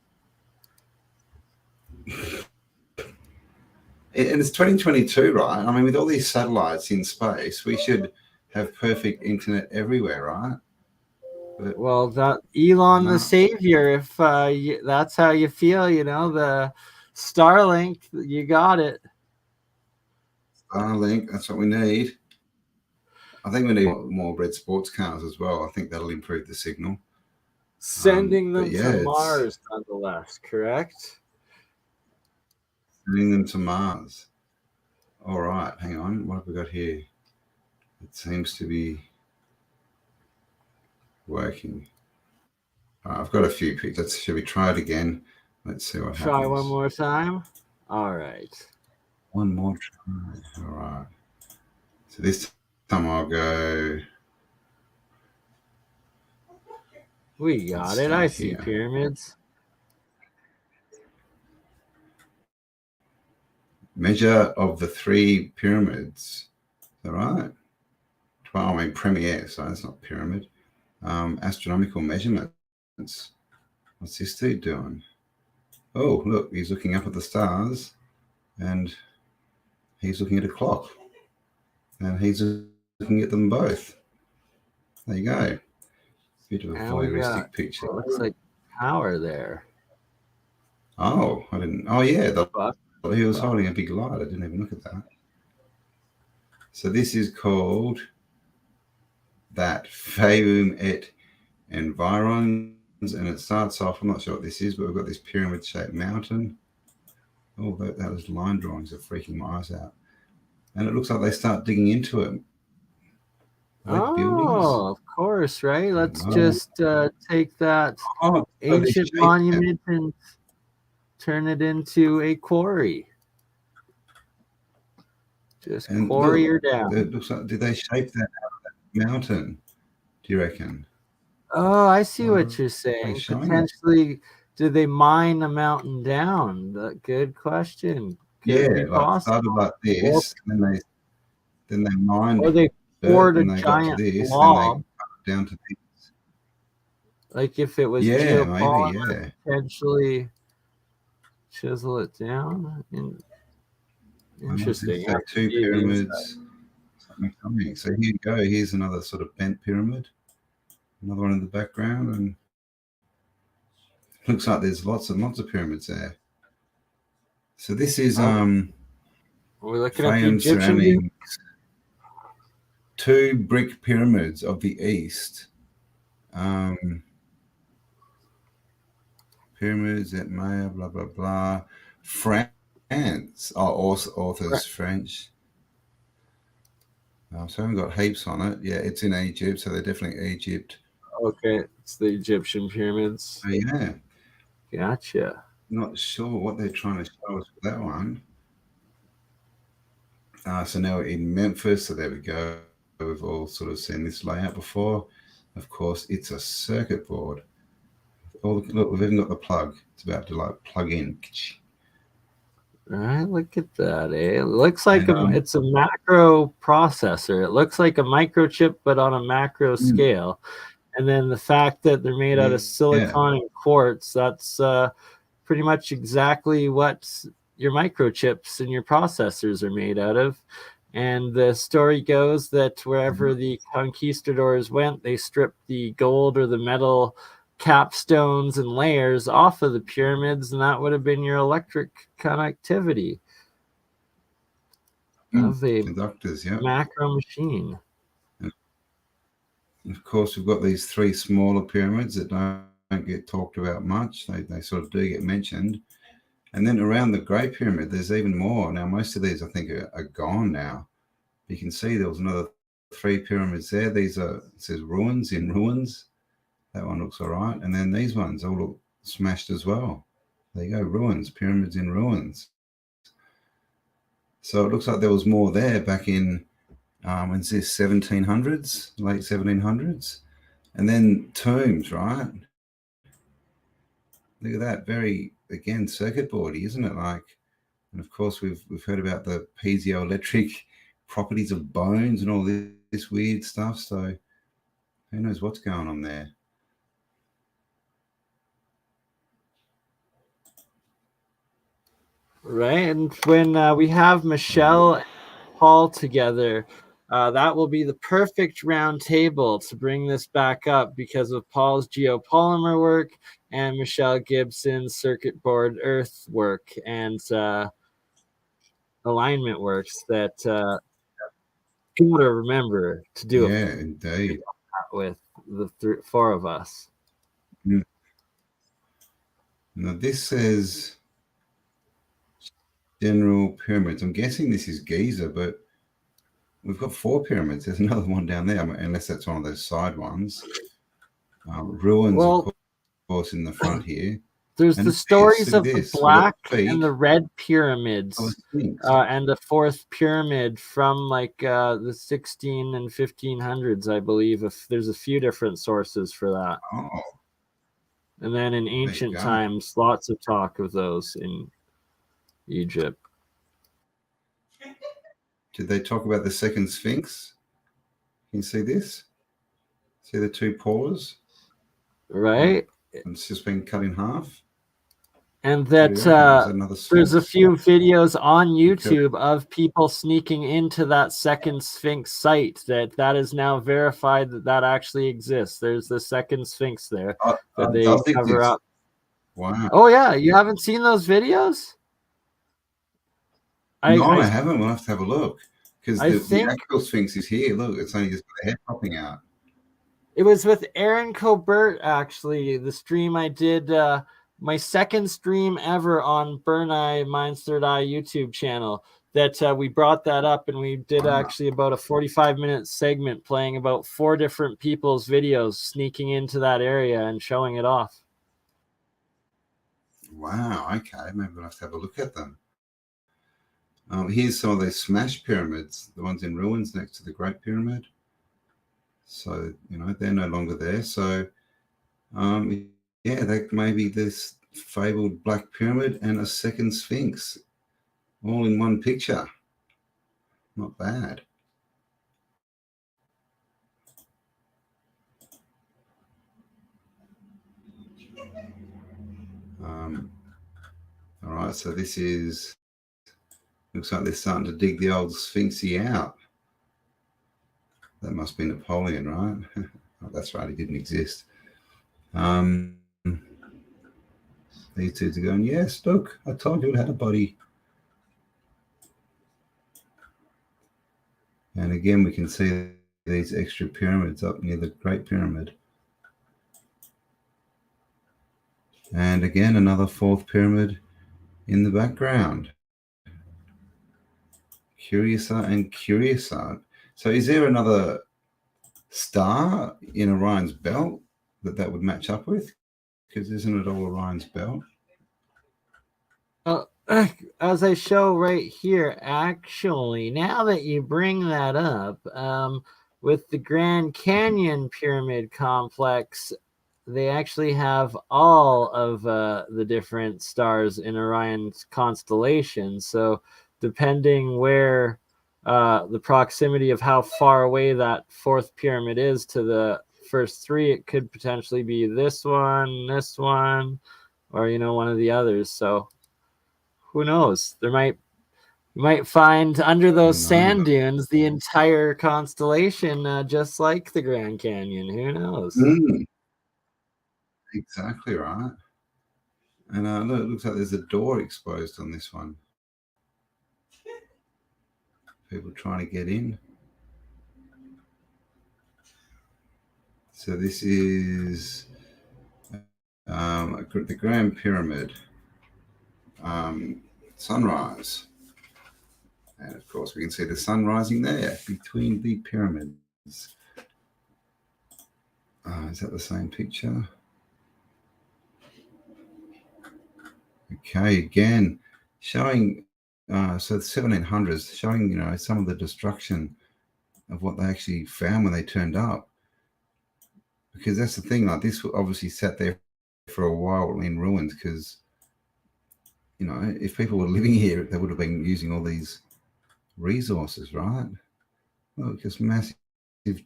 And it's 2022, right? I mean, with all these satellites in space, we should have perfect internet everywhere, right? But, well, that Elon the savior, if that's how you feel, the Starlink, you got it. Starlink, that's what we need. I think we need more red sports cars as well. I think that'll improve the signal. Sending them to Mars, nonetheless, correct? Sending them to Mars. All right, hang on. What have we got here? It seems to be working. I've got a few pictures. Should we try it again? Let's see what happens. Try one more time. All right. One more try. All right. So this time I'll go. We got it. I see pyramids. Measure of the three pyramids. Is that right? Well, I mean, Premiere, so that's not pyramid. Astronomical measurements. What's this dude doing? Oh, look, he's looking up at the stars, and he's looking at a clock, and he's looking at them both. There you go. Bit of a And we voyeuristic got, picture. looks like power there. Oh, I didn't. Oh, yeah. Fuck. He was holding a big light. I didn't even look at that. So this is called that Feum et Environs, and it starts off. I'm not sure what this is, but we've got this pyramid-shaped mountain. Oh, those line drawings are freaking my eyes out. And it looks like they start digging into it. Oh, Buildings. of course, right? Let's know. just take that Oh, ancient monument and turn it into a quarry. Just and quarry her look, down. it looks like, did they shape that out of that mountain? Do you reckon? Oh, I see what What you're are saying. showing? Potentially, did they mine a mountain down? Good question. Could be Yeah, like possible. started like this, and then they mined Or they it, poured a and they got to giant this, blob. then they cut it down to this. Like if it was Yeah, geopolymer, maybe, yeah. potentially chisel it down. Interesting. So two pyramids. Something coming. So here you go. Here's another sort of bent pyramid. Another one in the background, and looks like there's lots of pyramids there. So this is We're looking at the Fayum Egyptian surrounding two brick pyramids of the east. Pyramids at Maya, blah blah blah. France. Oh, authors French. So I haven't got heaps on it. Yeah, it's in Egypt, so they're definitely Egypt. Okay, it's the Egyptian pyramids. So yeah, Gotcha. not sure what they're trying to show us with that one. So now we're in Memphis, so there we go. We've all sort of seen this layout before. Of course, it's a circuit board. Look, we've even got the plug. It's about to like plug in. All right, look at that. It looks like it's a macro processor. It looks like a microchip, but on a macro scale. And then the fact that they're made out of silicon and quartz, that's pretty much exactly what your microchips and your processors are made out of. And the story goes that wherever the conquistadors went, they stripped the gold or the metal capstones and layers off of the pyramids, and that would have been your electric connectivity of a conductors, macro machine. And of course, we've got these three smaller pyramids that don't get talked about much. They sort of do get mentioned. And then around the Great Pyramid, there's even more. Now, most of these, I think, are gone now. You can see there was another three pyramids there. These are, it says ruins in ruins. That one looks all right. And then these ones all look smashed as well. There you go, ruins, pyramids in ruins. So it looks like there was more there back in, when's this, 1700s, late 1700s. And then tombs, right? Look at that, very, again, circuit boardy, isn't it? Like, and of course, we've heard about the piezoelectric properties of bones and all this weird stuff. So who knows what's going on there? Right, and when we have Michelle and Paul together, that will be the perfect round table to bring this back up because of Paul's geopolymer work and Michelle Gibson's circuit board earth work and alignment works that you gotta remember to do indeed. with the four of us. Now this says General Pyramids. I'm guessing this is Giza, but we've got four pyramids. There's another one down there, unless that's one of those side ones. Ruins, of course, in the front here. There's the stories of the black and the red pyramids, and the fourth pyramid from like the 16 and 1500s, I believe. If there's a few different sources for that. Oh. And then in ancient times, lots of talk of those in Egypt. Did they talk about the second Sphinx? Can you see this? See the two paws? Right. And it's just been cut in half. And What do that you reckon? Is that another there's a Sphinx? few videos on YouTube of people sneaking into that second Sphinx site. That is now verified that actually exists. There's the second Sphinx there that they Does cover exist? up. Wow. Oh yeah, you haven't seen those videos? No, I haven't. We'll have to have a look because I the think actual Sphinx is here. Look, it's only just got the head popping out. it was with Aaron Colbert, actually, the stream I did, my second stream ever on Burn Eye Mind's Third Eye YouTube channel, that we brought that up, and we did actually about a 45-minute segment playing about 4 different people's videos sneaking into that area and showing it off. Wow, okay. Maybe we'll have to have a look at them. Here's some of those smashed pyramids, the ones in ruins next to the Great Pyramid. So, you know, they're no longer there. So, yeah, that may be this fabled Black Pyramid and a second Sphinx all in one picture. Not bad. All right, so this is, looks like they're starting to dig the old Sphinxy out. That must be Napoleon, right? Oh, that's right, he didn't exist. These two are going, yes, look, I told you it had a body. And again, we can see these extra pyramids up near the Great Pyramid. And again, another 4th pyramid in the background. Curiouser and curiouser. So is there another star in Orion's belt that would match up with? Because isn't it all Orion's belt? As I show right here, actually, now that you bring that up, with the Grand Canyon Pyramid Complex, they actually have all of the different stars in Orion's constellation. So depending where the proximity of how far away that 4th pyramid is to the first 3, it could potentially be this one, or, you know, one of the others. So who knows? You might find under those sand dunes the entire constellation, just like the Grand Canyon. Who knows? Exactly right. And look, it looks like there's a door exposed on this one. People trying to get in. So this is the Grand Pyramid sunrise. And of course, we can see the sun rising there between the pyramids. Is that the same picture? Okay, again, showing, so the 1700s, showing, you know, some of the destruction of what they actually found when they turned up. Because that's the thing, like this obviously sat there for a while in ruins because, you know, if people were living here, they would have been using all these resources, right? Well, just massive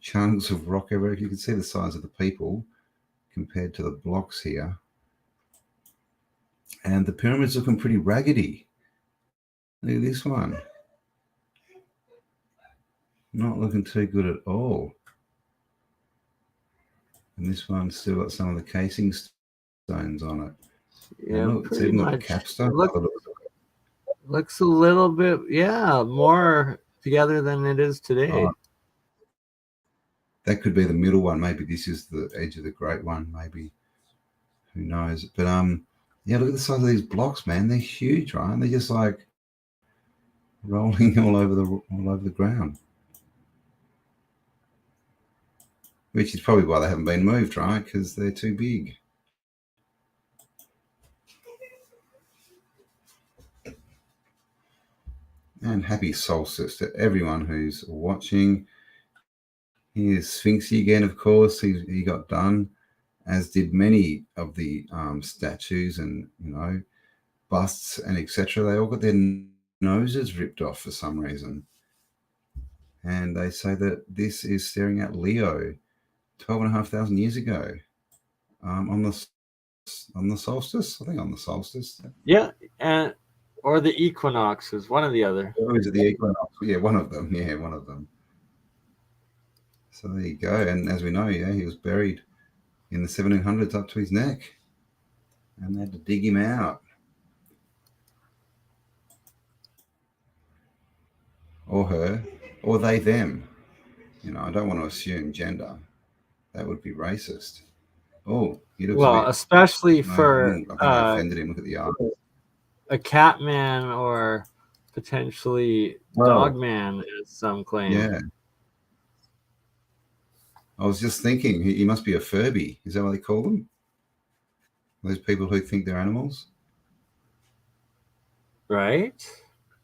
chunks of rock everywhere. You can see the size of the people compared to the blocks here. And the pyramid's looking pretty raggedy. Look at this one. Not looking too good at all. And this one's still got some of the casing stones on it. Yeah, look, it's even got a capstone. Looks a little bit, yeah, more together than it is today. That could be the middle one. Maybe this is the edge of the great one. Maybe, who knows? But yeah, look at the size of these blocks, man. They're huge, right? They're just like rolling all over the ground. Which is probably why they haven't been moved, right? Because they're too big. And happy solstice to everyone who's watching. Here's Sphinxy again, of course. He got done, as did many of the statues and, you know, busts and etc. They all got their noses ripped off for some reason. And they say that this is staring at Leo 12,500 years ago on the on the solstice. I think on the solstice. Yeah, and or the equinoxes, one or the other. Or is it the equinox? Yeah, one of them. Yeah, one of them. So there you go. And as we know, yeah, he was buried in the 1700s up to his neck, and they had to dig him out. Or her, or they, them. You know, I don't want to assume gender. That would be racist. Oh, he looks a bit, especially for I think I offended him. Look at the eyes. a cat man or potentially dog man, as some claim. Yeah. I was just thinking, he must be a Furby. Is that what they call them? Those people who think they're animals? Right?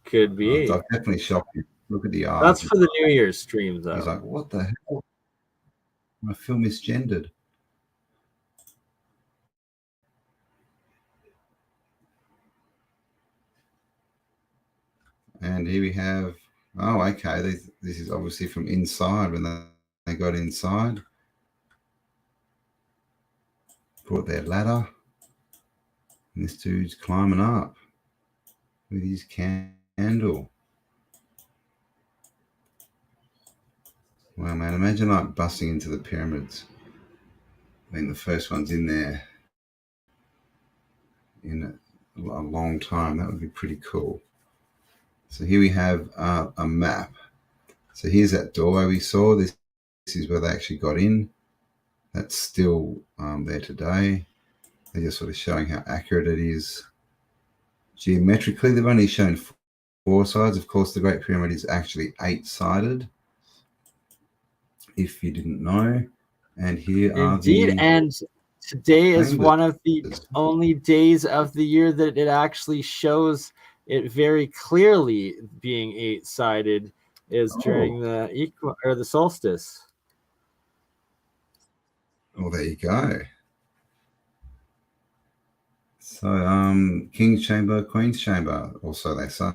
Could be. I've definitely shocked him. Look at the eyes. That's for the New Year's stream, though. He's like, what the hell? I feel misgendered. And here we have, oh, okay. This is obviously from inside when they got inside. Brought their ladder. And this dude's climbing up with his candle. Wow, man, imagine like busting into the pyramids. I mean, the first one's in there in a long time. That would be pretty cool. So here we have a map. So here's that doorway we saw. This is where they actually got in. That's still there today. They're just sort of showing how accurate it is. Geometrically, they've only shown 4 sides. Of course, the Great Pyramid is actually 8-sided, if you didn't know. And here Indeed, are the... and today is one of the only days of the year that it actually shows it very clearly being 8-sided is during the solstice. Well, there you go. So, King's Chamber, Queen's Chamber, also they say.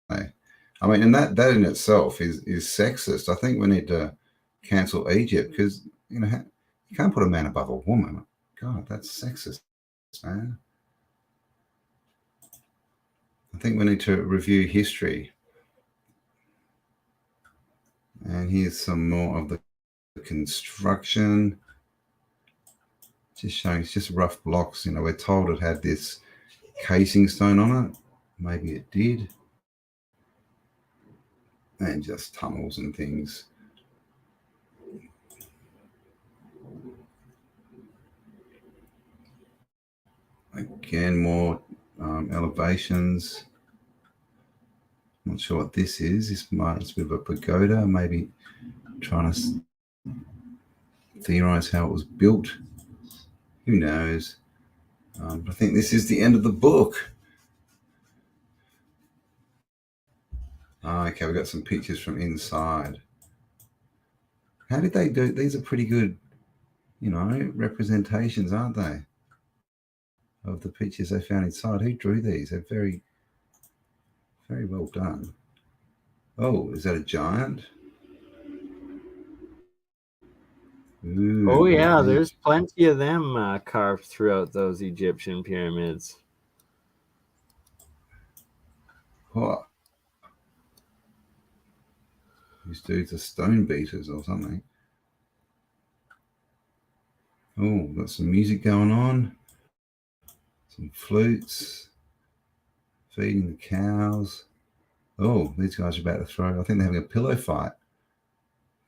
I mean, and that in itself is sexist. I think we need to cancel Egypt because, you know, you can't put a man above a woman. God, that's sexist, man. I think we need to review history. And here's some more of the construction. Just showing, it's just rough blocks. You know, we're told it had this casing stone on it. Maybe it did. And just tunnels and things. Again, more elevations. Not sure what this is. It's a bit of a pagoda. Maybe trying to theorize how it was built. Who knows? But I think this is the end of the book. Okay, we've got some pictures from inside. How did they do? These are pretty good, you know, representations, aren't they? Of the pictures they found inside. Who drew these? They're very, very well done. Oh, is that a giant? Ooh, oh, yeah, there's plenty of them carved throughout those Egyptian pyramids. What? These dudes are stone beaters or something. Oh, got some music going on. Some flutes. Feeding the cows. Oh, these guys are about to throw. I think they're having a pillow fight.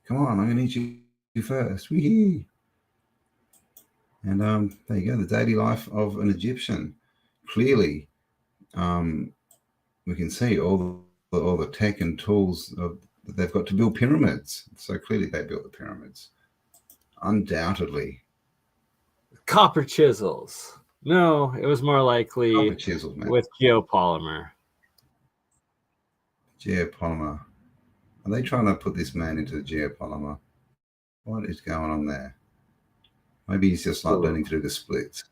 Come on, I'm going to eat you first. Wee-hee. And there you go, the daily life of an Egyptian. Clearly, we can see all the tech and tools that they've got to build pyramids. So clearly they built the pyramids. Undoubtedly. Copper chisels. No, it was more likely Copper chisels, man. with geopolymer. Geopolymer. Are they trying to put this man into the geopolymer? What is going on there? Maybe he's just like learning to do the splits.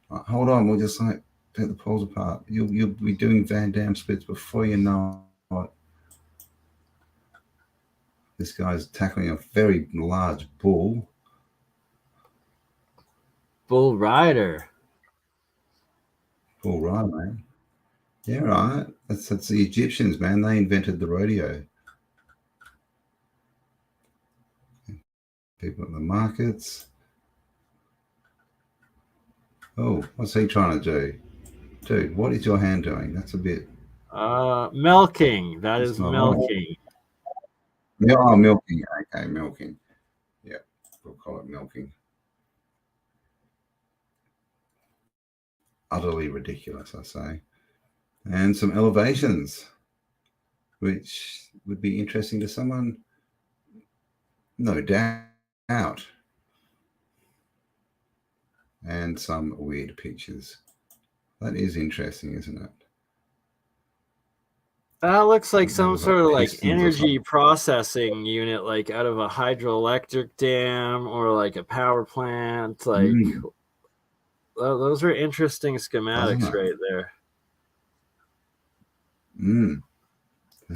Like, hold on, we'll just like take the poles apart. You'll be doing Van Damme splits before you know it. This guy's tackling a very large bull. Bull rider. All right, man. Yeah, right. That's the Egyptians, man. They invented the rodeo. People at the markets. Oh, what's he trying to do? Dude, what is your hand doing? That's a bit... Milking. That That's is not milking. Oh, milking. Okay, milking. Yeah, we'll call it milking. Utterly ridiculous, I say. And some elevations, which would be interesting to someone, no doubt. And some weird pictures. That is interesting, isn't it? That looks like some Looks sort of like pistons or energy something. processing unit, like out of a hydroelectric dam or like a power plant. Like those are interesting schematics right there.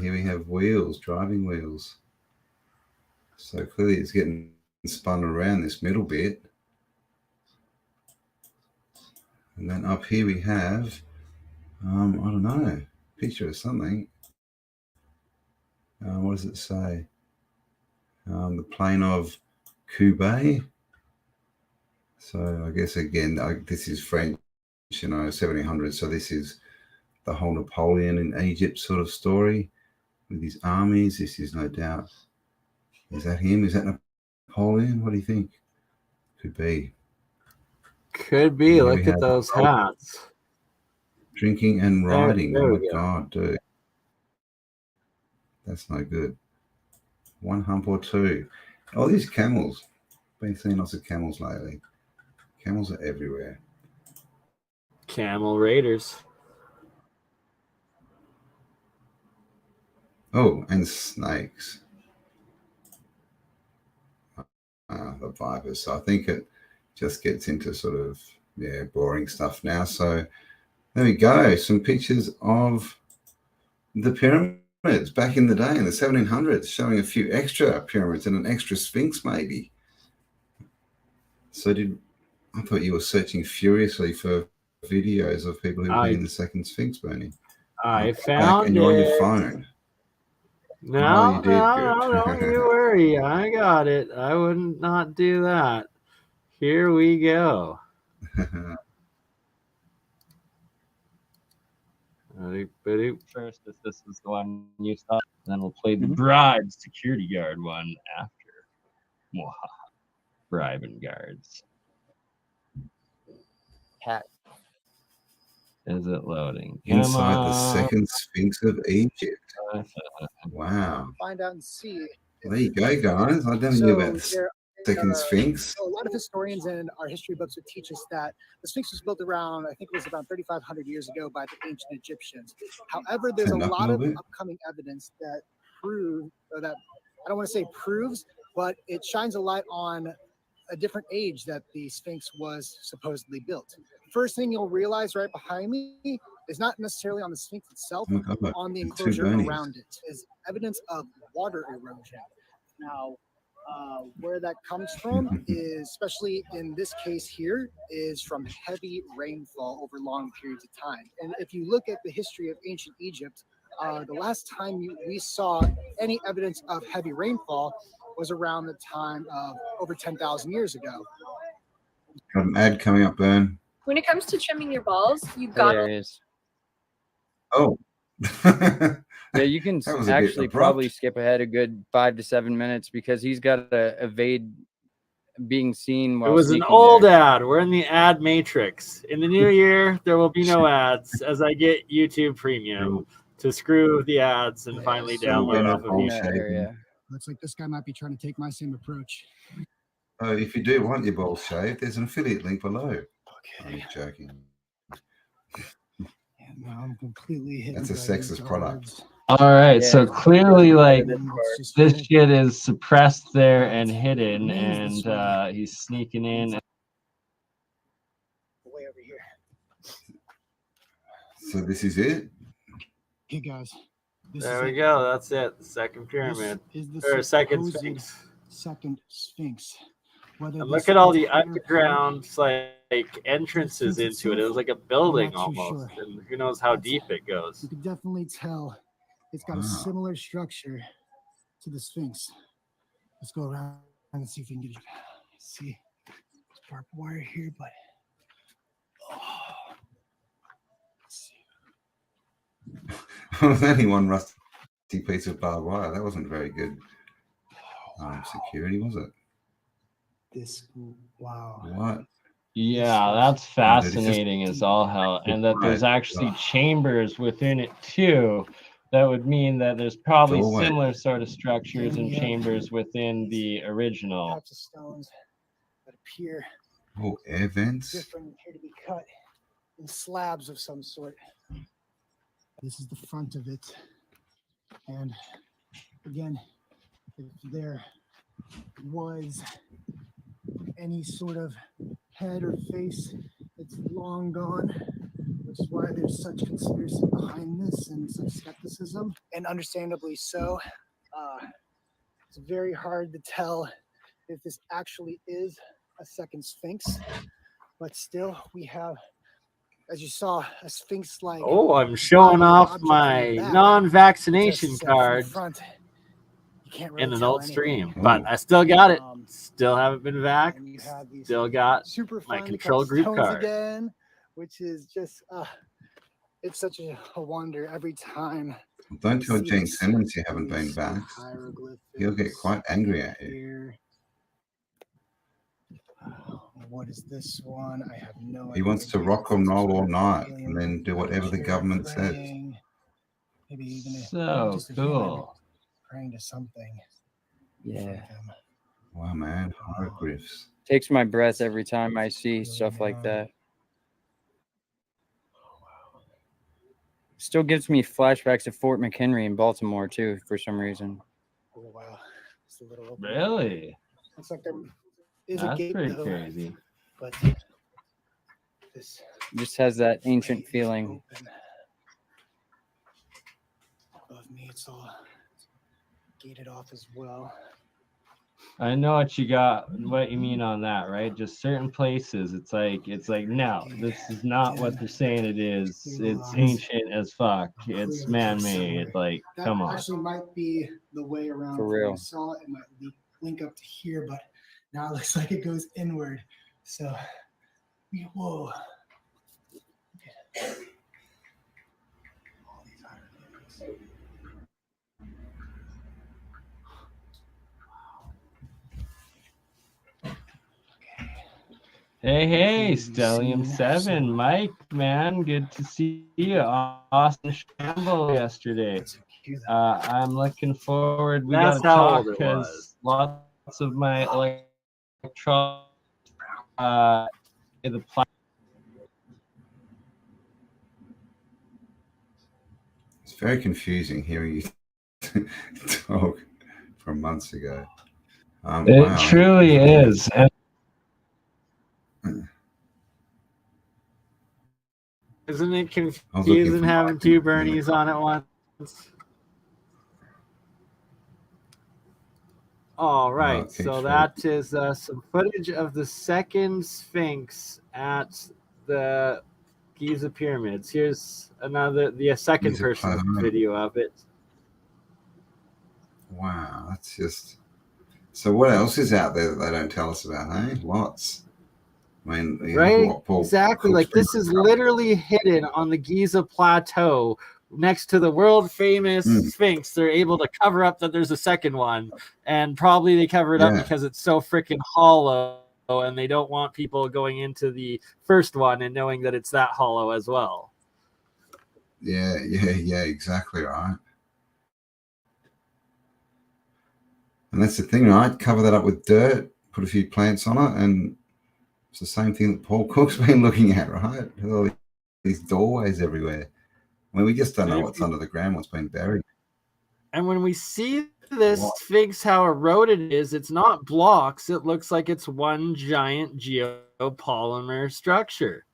Here we have wheels, driving wheels. So clearly it's getting spun around this middle bit. And then up here we have, I don't know, picture of something. What does it say? The plain of Cambell. So I guess again, this is French, 1700s. So this is the whole Napoleon in Egypt sort of story with his armies. This is no doubt. Is that him? Is that Napoleon? What do you think? Could be. Could be. Look at those hats. Drinking and riding. There Oh my God, dude. That's no good. One hump or two. Oh, these camels. Been seeing lots of camels lately. Camels are everywhere. Camel raiders. Oh, and snakes. The vipers. So I think it just gets into sort of, boring stuff now. So there we go. Some pictures of the pyramids back in the day in the 1700s, showing a few extra pyramids and an extra Sphinx maybe. So I thought you were searching furiously for videos of people who've been in the second Sphinx burning. I found and you're on your phone. No, you did. no, don't you worry. I got it. I wouldn't not do that. Here we go. First, if this is the one you saw, then we'll play the bribe security guard one after. Bribe and guards. Cat. Is it loading? Inside the second Sphinx of Egypt. Wow. Find out and see. There you go, guys. I don't know about the second Sphinx. So a lot of historians in our history books would teach us that the Sphinx was built around, I think it was around 3,500 years ago by the ancient Egyptians. However, there's a lot of upcoming evidence that prove, or that I don't want to say proves, but it shines a light on a different age that the Sphinx was supposedly built. First thing you'll realize right behind me is not necessarily on the Sphinx itself, but on the enclosure around it is evidence of water erosion. Now, where that comes from is, especially in this case here, is from heavy rainfall over long periods of time. And if you look at the history of ancient Egypt, the last time we saw any evidence of heavy rainfall was around the time of over 10,000 years ago. Got an ad coming up, Bern. When it comes to trimming your balls, you got There it is. Oh. Yeah, you can actually probably skip ahead a good 5 to 7 minutes because he's got to evade being seen. While it was an old ad. We're in the ad matrix. In the new year, there will be no ads as I get YouTube Premium to screw the ads and finally download off of YouTube. Looks like this guy might be trying to take my same approach. Oh, if you do want your balls shaved, there's an affiliate link below. Okay. I'm joking. Yeah, no, I'm completely hit. That's a sexist product. All right, so clearly, like, this shit is suppressed there and hidden, and he's sneaking in. Way over here. So this is it? Hey, guys. There we go. That's it. The second pyramid. This is the second Sphinx. Second Sphinx. Whether And this look at all the entire underground like entrances Sphinx into it. It itself, was like a I'm building not too almost, sure. and who knows how But deep it goes. you can definitely tell it's got a Wow. similar structure to the Sphinx. Let's go around and see if we can get it. See, there's barbed wire here, but let's see. There's only one rusty piece of barbed wire. That wasn't very good security, was it? This, wow. What? Yeah, that's Oh, dude, it's just fascinating as all hell. And that there's Right. actually chambers within it too. That would mean that there's probably Doorway. similar sort of structures and Yeah. chambers within the original. Types of stones that appear Oh, air vents. different, appear to be cut in slabs of some sort. This is the front of it. And again, if there was any sort of head or face, it's long gone, which is why there's such conspiracy behind this and such skepticism, and understandably so. It's very hard to tell if this actually is a second Sphinx, but still we have, as you saw, a Sphinx-like. Oh, I'm showing off object my in the back. non-vaccination Just, from the card front, you can't really in an tell old anything. stream, but I still got it. Still haven't been vaxxed. And you have these Still got super my fine control cut group stones card. again, which is just it's such a wonder every time. Don't tell see Gene this- Simmons you haven't been these back. hieroglyphics He'll get quite angry at you. here. What is this one? I have no idea. He wants to rock and roll all night and then do whatever the government says. Maybe even So just a human cool. praying to something. Yeah. Wow, man, hieroglyphs. Takes my breath every time I see stuff like that. Still gives me flashbacks to Fort McHenry in Baltimore too, for some reason. Oh wow. It's a little open. Really? Looks like there is a That's gate pretty though, crazy. but this Just has that ancient gate is feeling. open. Above me, it's all gated off as well. I know what you mean on that, right? Just certain places, it's like no, this is not what they're saying it is. It's ancient as fuck. It's man-made. Like, That come on. actually might be the way around. For from where real. I saw it. It might link up to here, but now it looks like it goes inward. So, whoa. Okay. All these hieroglyphics. Hey, Stellium7, Mike, man, good to see you. Austin Shamble yesterday. I'm looking forward. We That's gotta how talk old it because was. lots of my electronics in the It's very confusing hearing you talk from months ago. It Wow. truly is. And Isn't it I was looking confusing for having Mike two and- Bernies on at once? All right, okay, so sure. that is some footage of the second Sphinx at the Giza pyramids. Here's the second Giza person Plateau. video of it. Wow, that's just. So what else is out there that they don't tell us about? Hey, lots. I mean, you know, Right? what Paul Exactly. Cook's Like this been- is literally hidden on the Giza plateau next to the world famous Sphinx. They're able to cover up that there's a second one, and probably they cover it up Yeah. because it's so freaking hollow, and they don't want people going into the first one and knowing that it's that hollow as well. Yeah, exactly right. And that's the thing, right? Cover that up with dirt, put a few plants on it, and it's the same thing that Paul Cook's been looking at, right? There's all these doorways everywhere. I mean, we just don't know what's under the ground, what's been buried. And when we see this Sphinx, how eroded it is, it's not blocks. It looks like it's one giant geopolymer structure.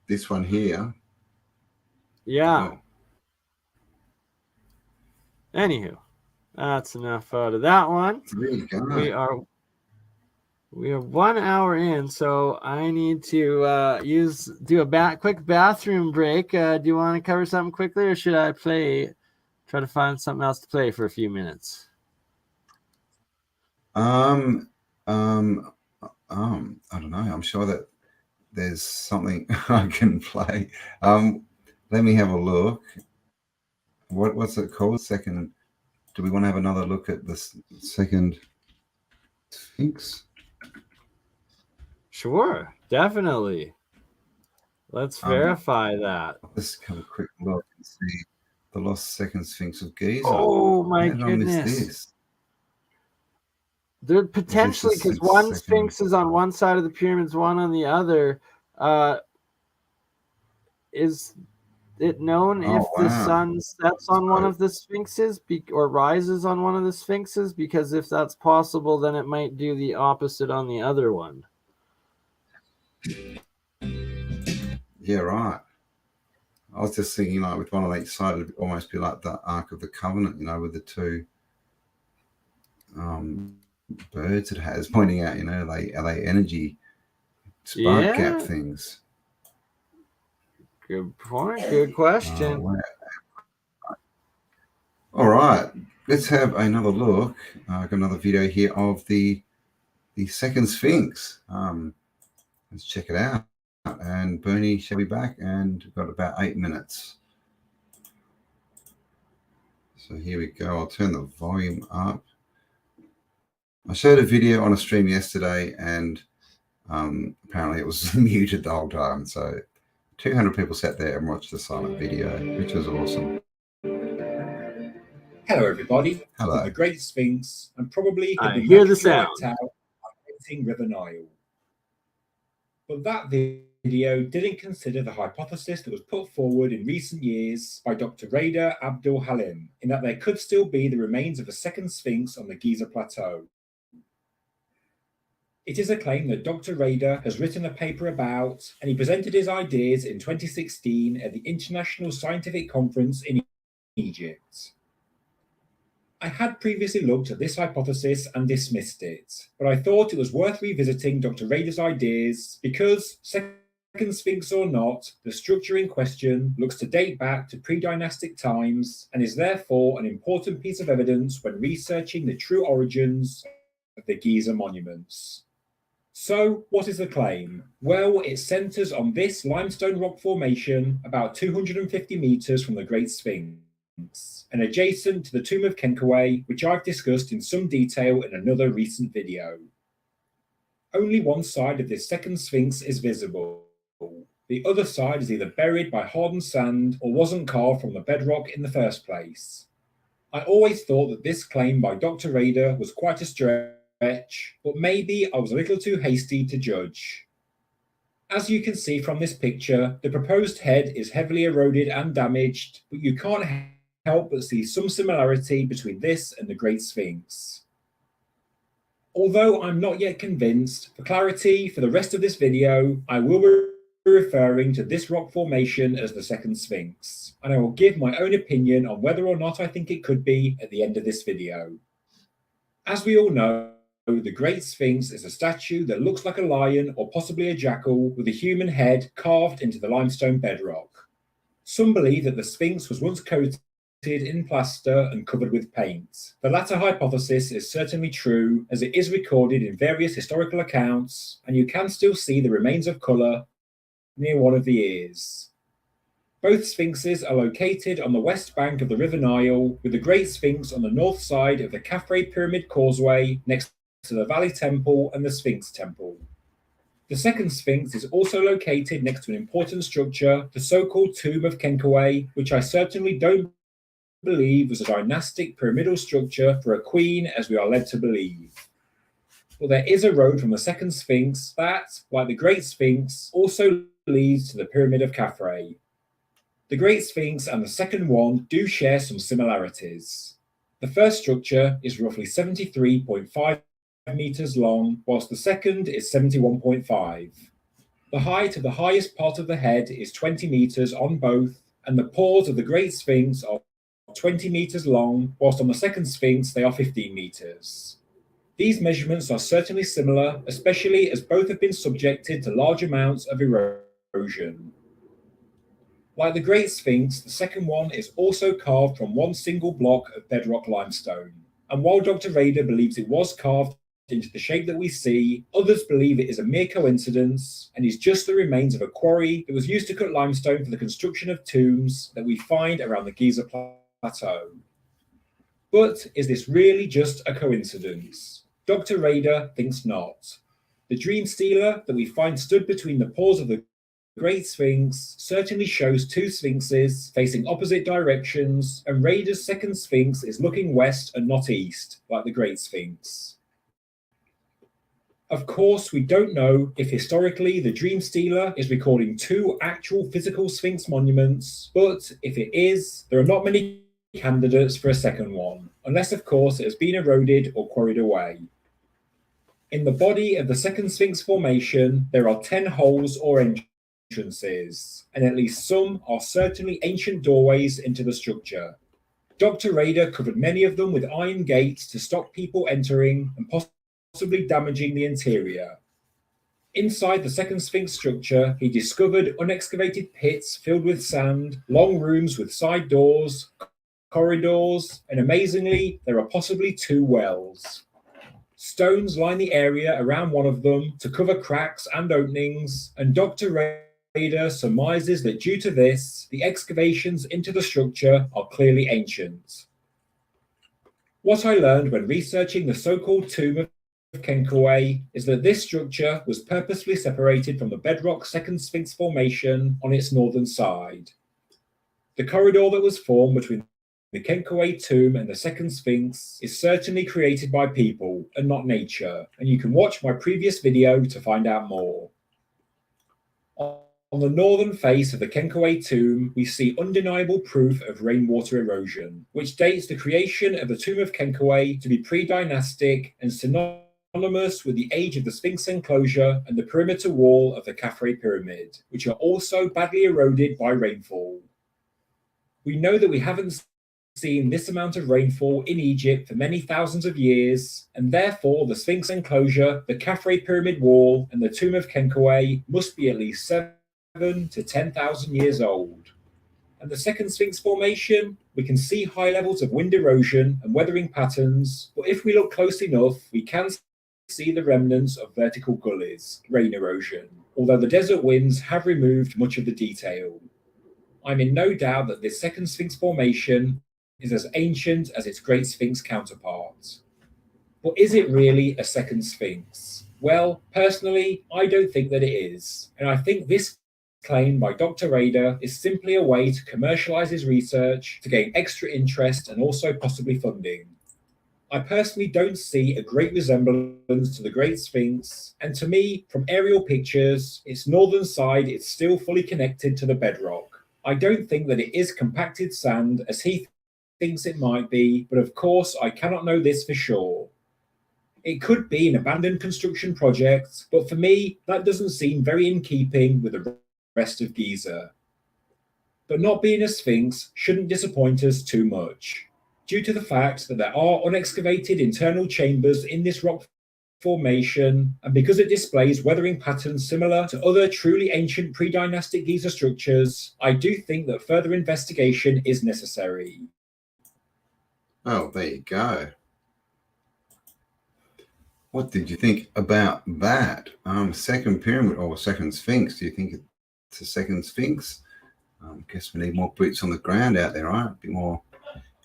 This one here. Yeah. Oh, Anywho, That's enough out of that one. We are 1 hour in, so I need to do a quick bathroom break. Do you want to cover something quickly, or should I try to find something else to play for a few minutes? I don't know. I'm sure that there's something I can play. Let me have a look. What's it called? Second. Do we want to have another look at this second Sphinx? Sure, definitely. Let's verify that. Let's have a quick look and see the lost second Sphinx of Giza. Oh my goodness! There potentially, because one Sphinx is on one side of the pyramids, one on the other. Is it known if the sun sets on one of the Sphinxes or rises on one of the Sphinxes? Because if that's possible, then it might do the opposite on the other one. Yeah, right. I was just thinking, like, with one on each side, it'd almost be like the Ark of the Covenant, you know, with the two birds it has pointing out, you know, are they energy spark gap things? Good point. Good question. Wow. All right, let's have another look. I've got another video here of the second Sphinx. Let's check it out. And Bernie shall be back, and we've got about 8 minutes. So here we go. I'll turn the volume up. I showed a video on a stream yesterday, and apparently it was muted the whole time. So 200 people sat there and watched the silent video, which was awesome. Hello, everybody. Hello. The Great Sphinx, and probably I hear the sound. Out River Nile. But that video didn't consider the hypothesis that was put forward in recent years by Dr. Raida Abdul Halim, in that there could still be the remains of a second Sphinx on the Giza Plateau. It is a claim that Dr. Raida has written a paper about, and he presented his ideas in 2016 at the International Scientific Conference in Egypt. I had previously looked at this hypothesis and dismissed it, but I thought it was worth revisiting Dr. Raida's ideas because, second Sphinx or not, the structure in question looks to date back to pre-dynastic times and is therefore an important piece of evidence when researching the true origins of the Giza monuments. So, what is the claim? Well, it centres on this limestone rock formation about 250 metres from the Great Sphinx, and adjacent to the tomb of Kenkaway, which I've discussed in some detail in another recent video. Only one side of this second Sphinx is visible. The other side is either buried by hardened sand or wasn't carved from the bedrock in the first place. I always thought that this claim by Dr. Raida was quite a stretch, but maybe I was a little too hasty to judge. As you can see from this picture, the proposed head is heavily eroded and damaged, but you can't help but see some similarity between this and the Great Sphinx. Although I'm not yet convinced, for clarity for the rest of this video, I will be referring to this rock formation as the second Sphinx, and I will give my own opinion on whether or not I think it could be at the end of this video. As we all know, the Great Sphinx is a statue that looks like a lion or possibly a jackal with a human head carved into the limestone bedrock. Some believe that the Sphinx was once coated in plaster and covered with paint. The latter hypothesis is certainly true, as it is recorded in various historical accounts, and you can still see the remains of colour near one of the ears. Both Sphinxes are located on the west bank of the River Nile, with the Great Sphinx on the north side of the Khafre Pyramid Causeway next to the Valley Temple and the Sphinx Temple. The second Sphinx is also located next to an important structure, the so-called Tomb of Kenkaway, which I certainly don't believe was a dynastic pyramidal structure for a queen, as we are led to believe. But there is a road from the second Sphinx that, like the Great Sphinx, also leads to the Pyramid of Khafre. The Great Sphinx and the second one do share some similarities. The first structure is roughly 73.5 meters long, whilst the second is 71.5. The height of the highest part of the head is 20 meters on both, and the paws of the Great Sphinx are 20 meters long, whilst on the second Sphinx they are 15 meters. These measurements are certainly similar, especially as both have been subjected to large amounts of erosion. Like the Great Sphinx, the second one is also carved from one single block of bedrock limestone. And while Dr. Rader believes it was carved into the shape that we see, others believe it is a mere coincidence and is just the remains of a quarry that was used to cut limestone for the construction of tombs that we find around the Giza plateau. But is this really just a coincidence? Dr. Rader thinks not. The dream stealer that we find stood between the paws of the Great Sphinx certainly shows two sphinxes facing opposite directions, and Rader's second sphinx is looking west and not east, like the Great Sphinx. Of course, we don't know if historically the dream stealer is recording two actual physical sphinx monuments, but if it is, there are not many candidates for a second one, unless of course it has been eroded or quarried away. In the body of the second sphinx formation, there are 10 holes or entrances, and at least some are certainly ancient doorways into the structure. Dr. Rader covered many of them with iron gates to stop people entering and possibly damaging the interior. Inside the second sphinx structure, he discovered unexcavated pits filled with sand, long rooms with side doors, corridors, and amazingly, there are possibly 2 wells. Stones line the area around one of them to cover cracks and openings, and Dr. Rader surmises that due to this, the excavations into the structure are clearly ancient. What I learned when researching the so-called tomb of Kenkaway is that this structure was purposely separated from the bedrock second sphinx formation on its northern side. The corridor that was formed between the Kenkaway tomb and the second sphinx is certainly created by people and not nature, and you can watch my previous video to find out more. On the northern face of the Kenkaway tomb, we see undeniable proof of rainwater erosion, which dates the creation of the tomb of Kenkaway to be pre-dynastic and synonymous with the age of the Sphinx enclosure and the perimeter wall of the Khafre pyramid, which are also badly eroded by rainfall. We know that we haven't seen this amount of rainfall in Egypt for many thousands of years, and therefore the Sphinx enclosure, the Khafre pyramid wall, and the tomb of Kenkaway must be at least 7,000 to 10,000 years old. And the second Sphinx formation, we can see high levels of wind erosion and weathering patterns, but if we look close enough, we can see the remnants of vertical gullies, rain erosion, although the desert winds have removed much of the detail. I'm in no doubt that this second Sphinx formation is as ancient as its Great Sphinx counterpart. But is it really a second Sphinx? Well, personally, I don't think that it is, and I think this claim by Dr. Rader is simply a way to commercialize his research to gain extra interest and also possibly funding. I personally don't see a great resemblance to the Great Sphinx, and to me, from aerial pictures, its northern side is still fully connected to the bedrock. I don't think that it is compacted sand as he thinks it might be, but of course I cannot know this for sure. It could be an abandoned construction project, but for me, that doesn't seem very in keeping with the rest of Giza. But not being a Sphinx shouldn't disappoint us too much, due to the fact that there are unexcavated internal chambers in this rock formation, and because it displays weathering patterns similar to other truly ancient pre-dynastic Giza structures, I do think that further investigation is necessary. Oh, there you go. What did you think about that? Second pyramid or second Sphinx? Do you think it's a second Sphinx? Guess we need more boots on the ground out there, right? A bit more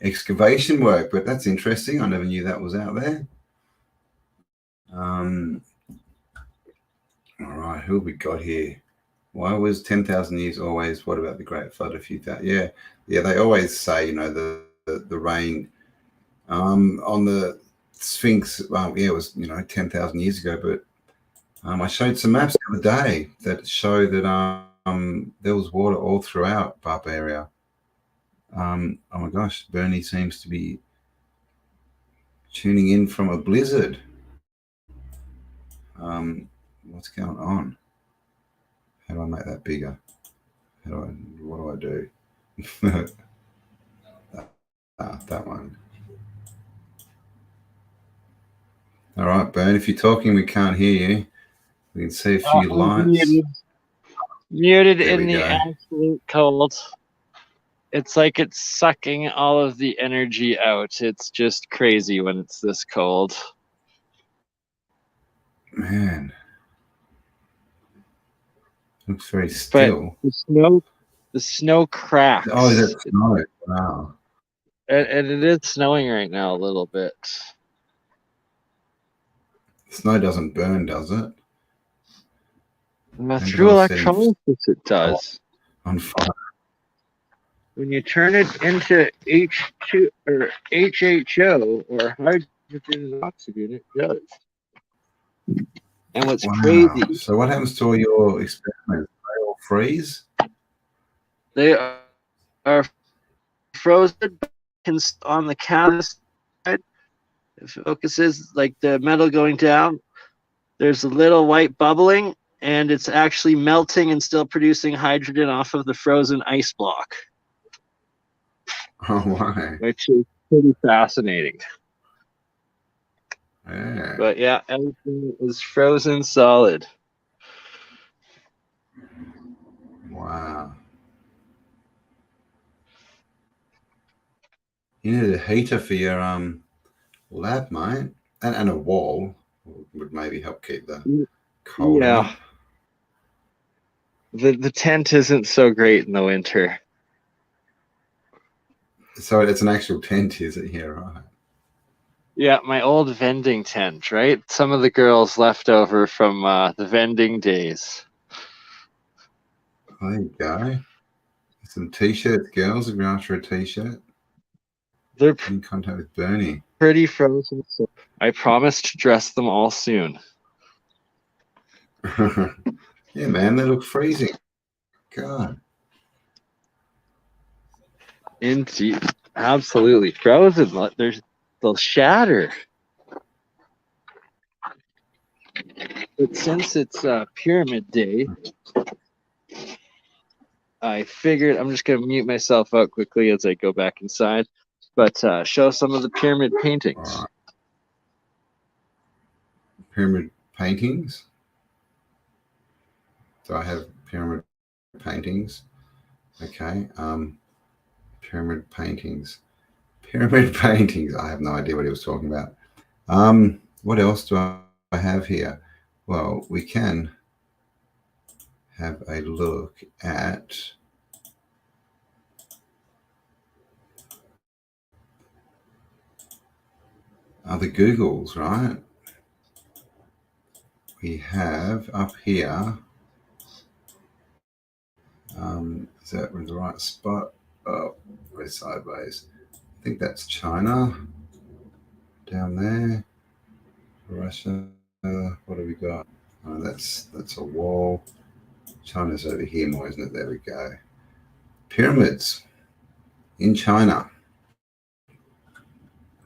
excavation work, but that's interesting. I never knew that was out there. All right, who have we got here? Why was 10,000 years always? What about the Great Flood? A few thousand? Yeah. They always say, you know, the rain on the Sphinx. It was 10,000 years ago. But I showed some maps the other day that show that there was water all throughout Barbaria. Oh my gosh, Bernie seems to be tuning in from a blizzard. What's going on? How do I make that bigger? What do I do? that one. All right, Bern, if you're talking, we can't hear you. We can see a few lights. Muted There in we the go. absolute cold. It's like it's sucking all of the energy out. It's just crazy when it's this cold. Man. Looks very still. But the snow cracks. Oh, that's snow. Wow. And it is snowing right now a little bit. Snow doesn't burn, does it? Through electrolysis it does. On fire. When you turn it into H2 or HHO or hydrogen and oxygen, it does. And what's crazy? So what happens to all your experiments? They all freeze? They are frozen on the catalyst side. It focuses like the metal going down. There's a little white bubbling, and it's actually melting and still producing hydrogen off of the frozen ice block. Oh, why? Which is pretty fascinating. Yeah. But yeah, everything is frozen solid. Wow. You need a heater for your lab, mate, and a wall would maybe help keep the cold up. The tent isn't so great in the winter. So it's an actual tent, is it? Yeah, right. Yeah, my old vending tent, right? Some of the girls left over from the vending days. There you go. Some t-shirts, girls, if you're after a t-shirt. They're in contact with Bernie. Pretty frozen, so I promise to dress them all soon. Yeah, man, they look freezing. God. Indeed. Absolutely. Frozen. They'll shatter. But since it's Pyramid Day, I figured I'm just going to mute myself out quickly as I go back inside, but show some of the pyramid paintings. Right. Pyramid paintings? Do I have pyramid paintings? Okay. Pyramid paintings. Pyramid paintings. I have no idea what he was talking about. What else do I have here? Well, we can have a look at the Googles, right? We have up here, is that in the right spot? Oh, we're sideways. I think that's China down there. Russia. What have we got? Oh, that's a wall. China's over here more, isn't it? There we go. Pyramids in China.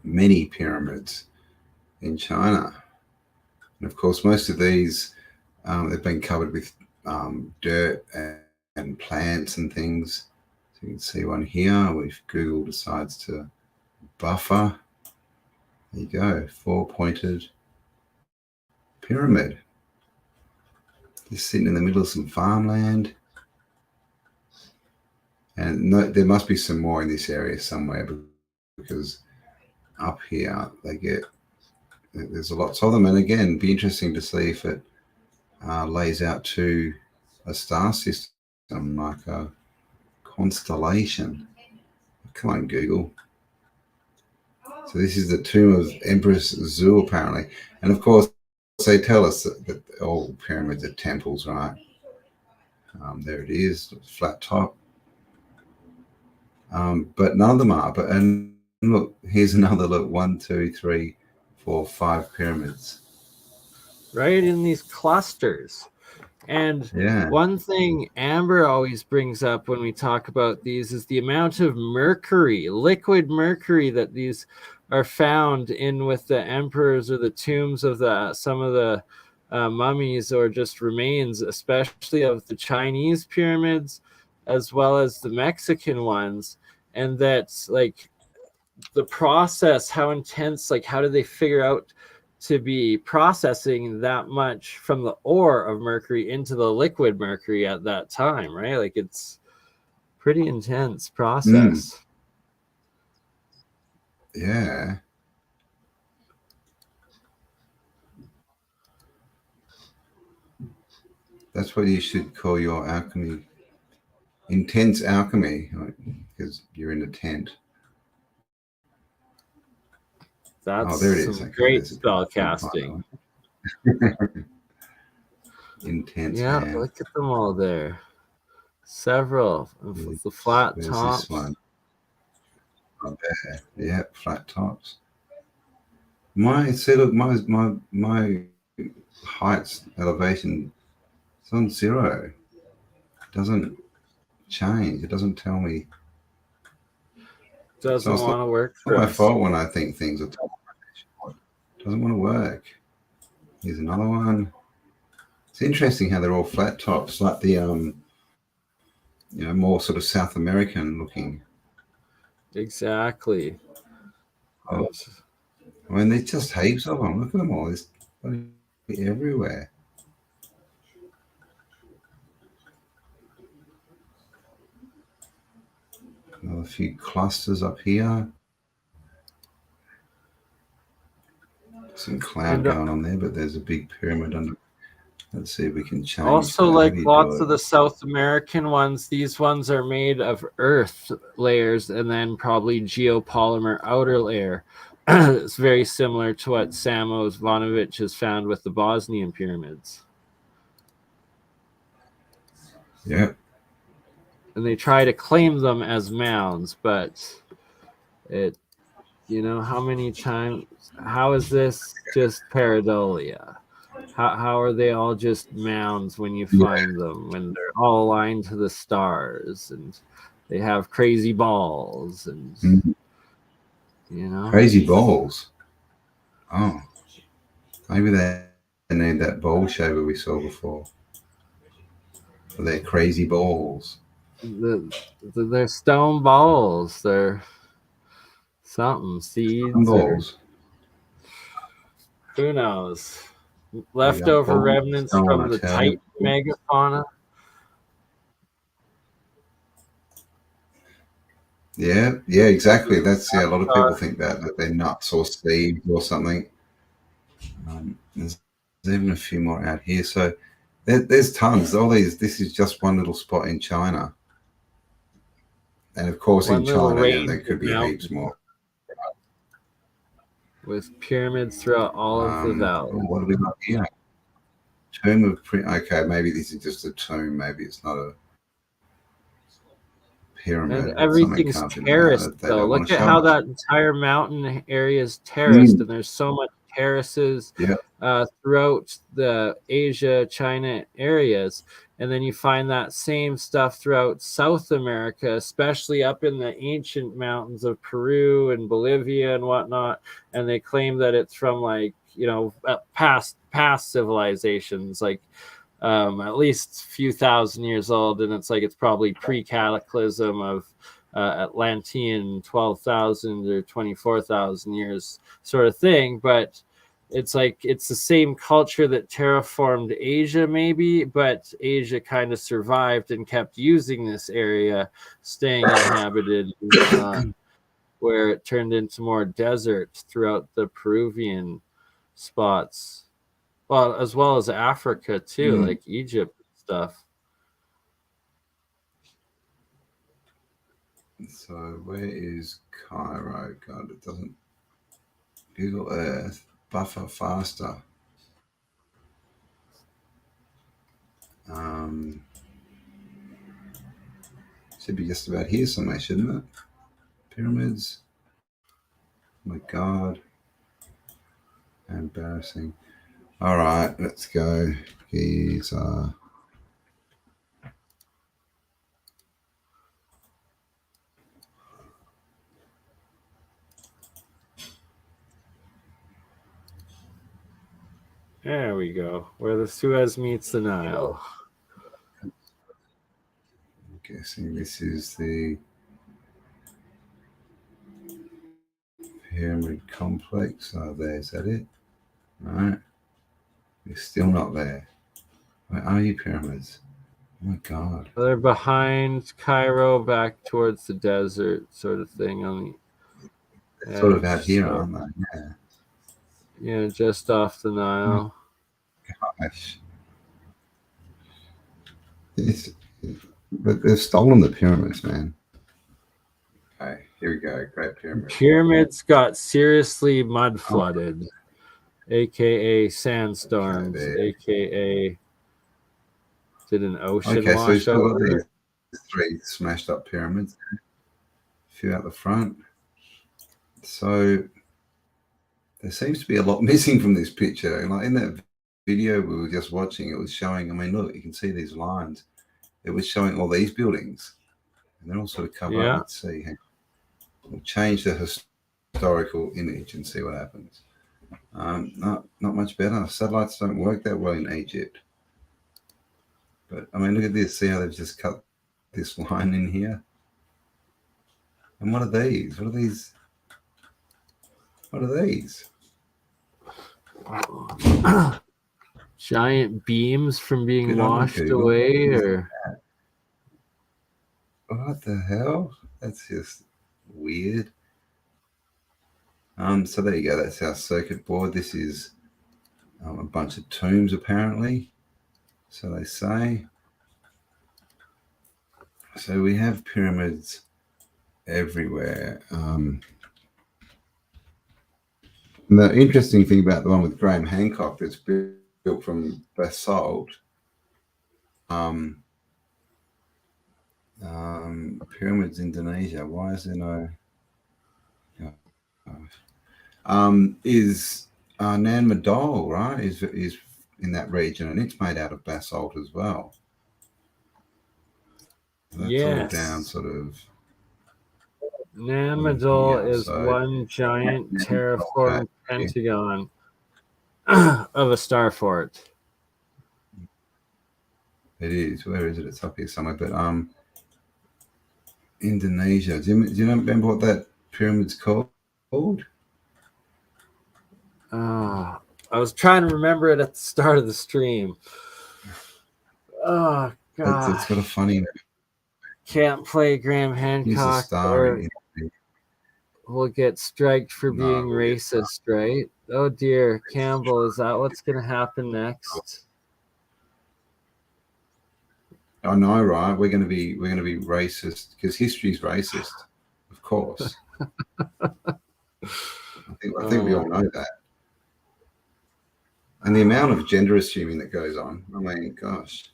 Many pyramids in China. And of course, most of these, they've been covered with dirt and plants and things. So you can see one here. If Google decides to buffer, there you go, 4-pointed pyramid. Just sitting in the middle of some farmland. And no, there must be some more in this area somewhere, because up here there's lots of them. And again, be interesting to see if it lays out to a star system, like a constellation. Come on, Google. So this is the tomb of Empress Zhu, apparently. And of course, they tell us that all pyramids are temples, right? There it is, flat top. But none of them are. And look, here's another look. 1, 2, 3, 4, 5 pyramids. Right in these clusters. And one thing Amber always brings up when we talk about these is the amount of mercury, liquid mercury, that these are found in with the emperors or the tombs of some of the mummies or just remains, especially of the Chinese pyramids as well as the Mexican ones. And that's like the process, how intense, like how did they figure out to be processing that much from the ore of mercury into the liquid mercury at that time, right? Like it's pretty intense process. Yeah. That's what you should call your alchemy. Intense alchemy, because you're in a tent. That's there it is. some Okay, great spell casting. Intense. Yeah, hand. look at them all there. Several with the flat tops. This one? Oh, there. Yeah, flat tops. My height's elevation, it's on 0. It doesn't change. It doesn't tell me. Doesn't want to work for us. It's not my us. fault when I think things are top. It doesn't want to work. Here's another one. It's interesting how they're all flat tops, like the more sort of South American looking. Exactly. Oh, I mean, there's just heaps of them. Look at them all. There's everywhere. Another few clusters up here. Some cloud going on there, but there's a big pyramid under. Let's see if we can change. Also, like lots of the South American ones, these ones are made of earth layers and then probably geopolymer outer layer. It's very similar to what Samo Zvanovic has found with the Bosnian pyramids. Yeah. And they try to claim them as mounds, but it, how many times, how is this just pareidolia? How are they all just mounds when you find them, when they're all aligned to the stars and they have crazy balls and crazy balls? Oh, maybe they need that bowl shaver we saw before for their crazy balls. They're stone balls. They're something seeds. Balls. Who knows? Leftover remnants from the Titan megafauna. Yeah, exactly. That's a lot of people think that they're nuts or seeds or something. There's even a few more out here. So there's tons. All these. This is just one little spot in China, and of course in China there could be heaps more. With pyramids throughout all of the valley. What do we got here? Tomb of okay, maybe this is just a tomb. Maybe it's not a pyramid. And everything's terraced, though. Look at how that entire mountain area is terraced, and there's so much terraces throughout the Asia, China areas. And then you find that same stuff throughout South America, especially up in the ancient mountains of Peru and Bolivia and whatnot. And they claim that it's from past civilizations, like at least a few thousand years old. And it's probably pre-cataclysm of Atlantean 12,000 or 24,000 years sort of thing. But it's the same culture that terraformed Asia, maybe, but Asia kind of survived and kept using this area, staying inhabited, where it turned into more desert throughout the Peruvian spots, well, as well as Africa too, like Egypt and stuff. So where is Cairo? God, it doesn't. Google Earth. Buffer faster. Should be just about here somewhere, shouldn't it? Pyramids. Oh my God. Embarrassing. All right, let's go. Giza. There we go. Where the Suez meets the Nile. I'm guessing this is the pyramid complex. Oh, is that it? All right. We're still not there. Where are you, pyramids? Oh my God. They're behind Cairo, back towards the desert, sort of thing. On the sort of out here, aren't they? Yeah. Yeah, just off the Nile. Gosh. But they've stolen the pyramids, man. Okay, here we go. Great Pyramid. Pyramids got seriously mud flooded, aka sandstorms, aka did an ocean wash over? Got these 3 smashed up pyramids. A few out the front. So there seems to be a lot missing from this picture. Like in that video we were just watching, it was showing, I mean, look, you can see these lines. It was showing all these buildings. And they're all sort of covered up. Let's see. We'll change the historical image and see what happens. Not much better. Satellites don't work that well in Egypt. But, I mean, look at this. See how they've just cut this line in here? And what are these? What are these? What are these? Giant beams from being washed away, or what the hell? That's just weird. So there you go. That's our circuit board. This is a bunch of tombs, apparently. So they say. So we have pyramids everywhere. The interesting thing about the one with Graham Hancock that's built from basalt, pyramids Indonesia. Why is there no? Is Nan Madol, right? Is in that region, and it's made out of basalt as well. That's all down sort of. Nan Madol is one giant terraformed pentagon of a star fort. It is. Where is it? It's up here somewhere. But Indonesia. Do you remember what that pyramid's called? I was trying to remember it at the start of the stream. Oh God! It's got a funny name. Can't play Graham Hancock, or we'll get striked for being racist, right? Oh dear, Campbell, is that what's going to happen next? I know, right? We're going to be racist because history's racist, of course. I think we all know that. And the amount of gender assuming that goes on, I mean, gosh,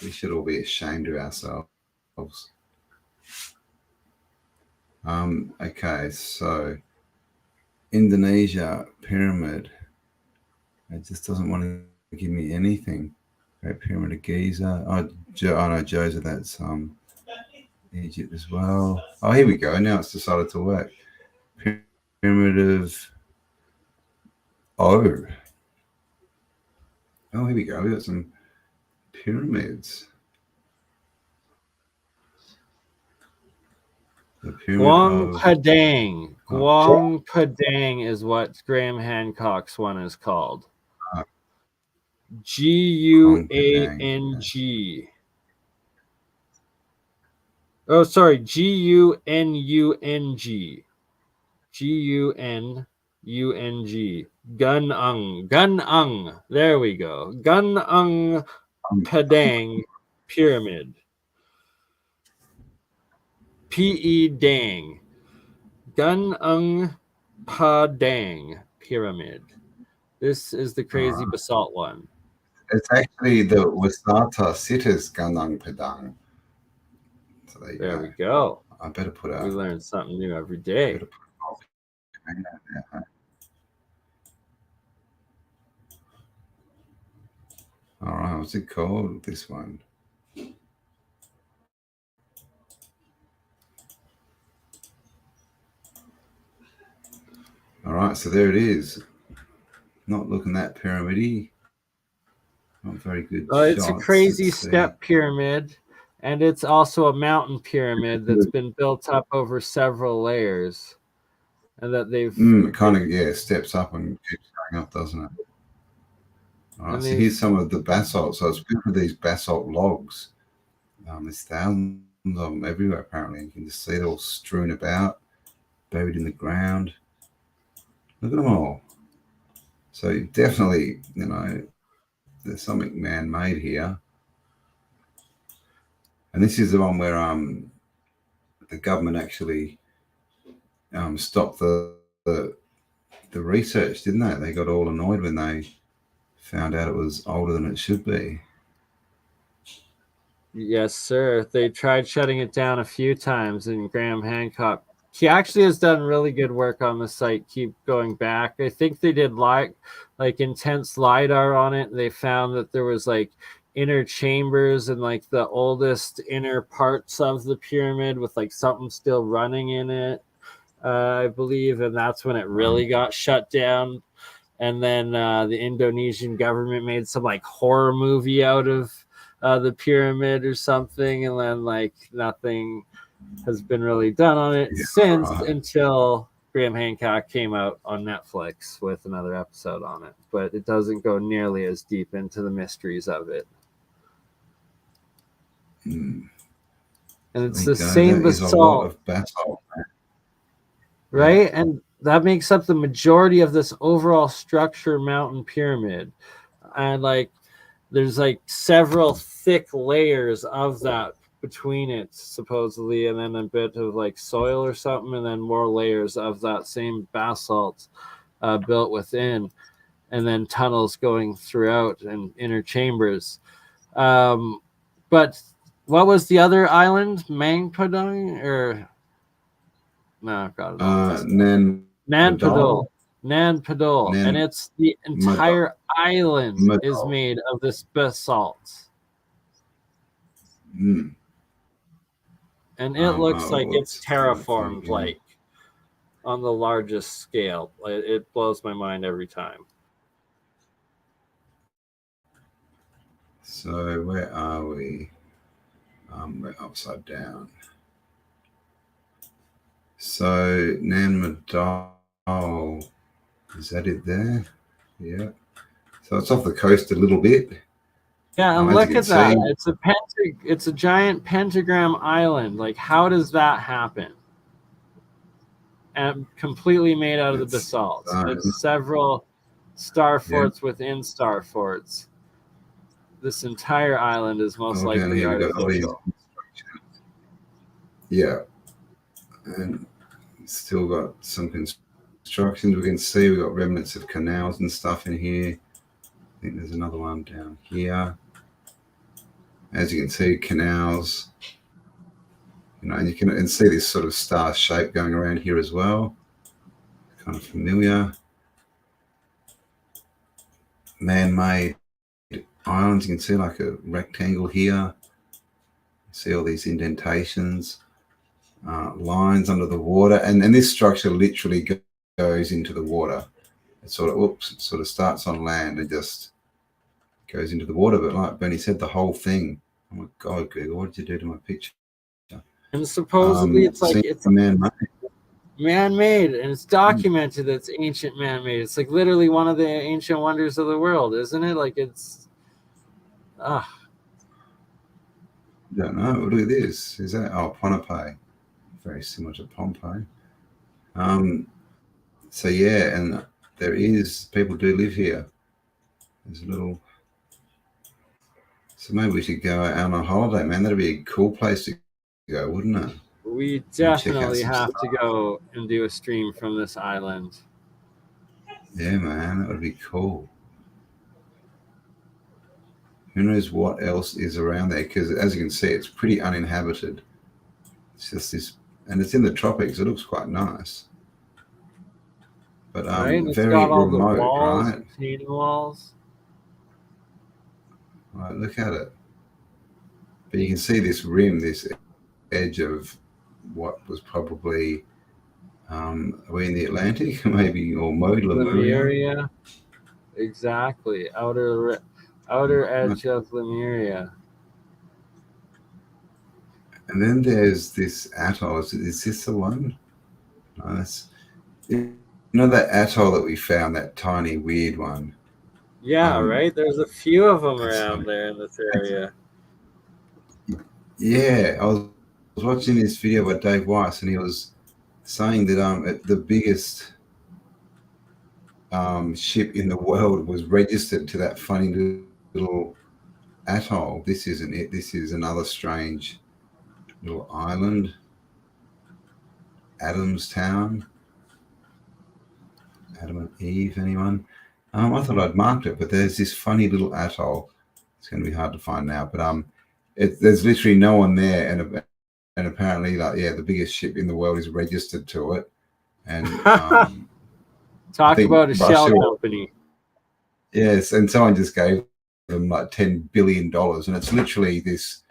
we should all be ashamed of ourselves. Okay, so Indonesia pyramid. It just doesn't want to give me anything. Great Pyramid of Giza. Oh no, Giza, that's Egypt as well. Oh, here we go. Now it's decided to work. Pyramid of here we go. We got some pyramids. Guang Padang. Guang Padang is what Graham Hancock's one is called. G-U-A-N-G. Oh, sorry. G-U-N-U-N-G. G-U-N-U-N-G. Gunung. Gunung. There we go. Gunung Padang Pyramid. P-E Dang. Gunung Padang Pyramid. This is the crazy basalt one. It's actually the Wisata Sitas Gunung Padang. So there we go. I better put out. We learn something new every day. All right, what's it called? This one. All right, so there it is. Not looking that pyramidy. Not very good. It's a crazy step pyramid, and it's also a mountain pyramid that's been built up over several layers. and that they've it kind of steps up and keeps going up, doesn't it? All right, so here's some of the basalt. So it's built with these basalt logs. There's thousands of them everywhere, apparently. You can just see they're all strewn about, buried in the ground. Look at them all. So definitely, there's something man-made here. And this is the one where the government actually stopped the research, didn't they? They got all annoyed when they found out it was older than it should be. Yes, sir. They tried shutting it down a few times, and Graham Hancock, he actually has done really good work on the site. Keep going back. I think they did like intense LiDAR on it. They found that there was like inner chambers and like the oldest inner parts of the pyramid with like something still running in it, I believe. And that's when it really got shut down. And then the Indonesian government made some like horror movie out of the pyramid or something, and then like nothing has been really done on it since until Graham Hancock came out on Netflix with another episode on it, but it doesn't go nearly as deep into the mysteries of it. And it's the same basalt, right? And that makes up the majority of this overall structure mountain pyramid. And like there's like several thick layers of that between it, supposedly, and then a bit of like soil or something, and then more layers of that same basalt built within, and then tunnels going throughout and inner chambers. But what was the other island? Mang Padang or no? God, Nan Padol. Nan Padol, and it's the entire island is made of this basalt. And it looks like it's terraformed, like on the largest scale. It blows my mind every time. So where are we? We're upside down. So Nan Madol, is that it there? Yeah. So it's off the coast a little bit. Yeah, and look at that. It's a giant pentagram island. Like, how does that happen? And completely made out of the basalt. It's several star forts within star forts. This entire island is most likely artificial. Yeah. And still got some constructions. We can see we've got remnants of canals and stuff in here. I think there's another one down here. As you can see, canals. And you can see this sort of star shape going around here as well. Kind of familiar. Man-made islands. You can see like a rectangle here. See all these indentations, lines under the water, and this structure literally goes into the water. It sort of starts on land and just goes into the water. But like Bernie said, the whole thing. Oh my God, Google, what did you do to my picture? And supposedly it's man-made. Man-made, and it's documented that it's ancient man-made. It's like literally one of the ancient wonders of the world, isn't it? Like it's I don't know. Look at this. Is that Pohnpei? Very similar to Pompeii. So yeah, and there is people do live here. There's a little. So maybe we should go out on a holiday, man. That'd be a cool place to go, wouldn't it? We definitely have to go and do a stream from this island. Yeah, man, that would be cool. Who knows what else is around there? Because as you can see, it's pretty uninhabited. It's just this, and it's in the tropics. It looks quite nice, but very remote, right? Retaining walls. Right, look at it. But you can see this rim, this edge of what was probably are we in the Atlantic, maybe, or Lemuria. Exactly, outer edge of Lemuria. And then there's this atoll. Is this the one? Nice. You know that atoll that we found, that tiny weird one? Yeah, right. There's a few of them it's around there in this area. Yeah, I was watching this video by Dave Weiss, and he was saying that the biggest ship in the world was registered to that funny little atoll. This isn't it. This is another strange little island. Adamstown. Adam and Eve, anyone? I thought I'd marked it, but there's this funny little atoll. It's going to be hard to find now, but there's literally no one there, and apparently, the biggest ship in the world is registered to it. And talk about a shell company. Yes, and someone just gave them like $10 billion, and it's literally this,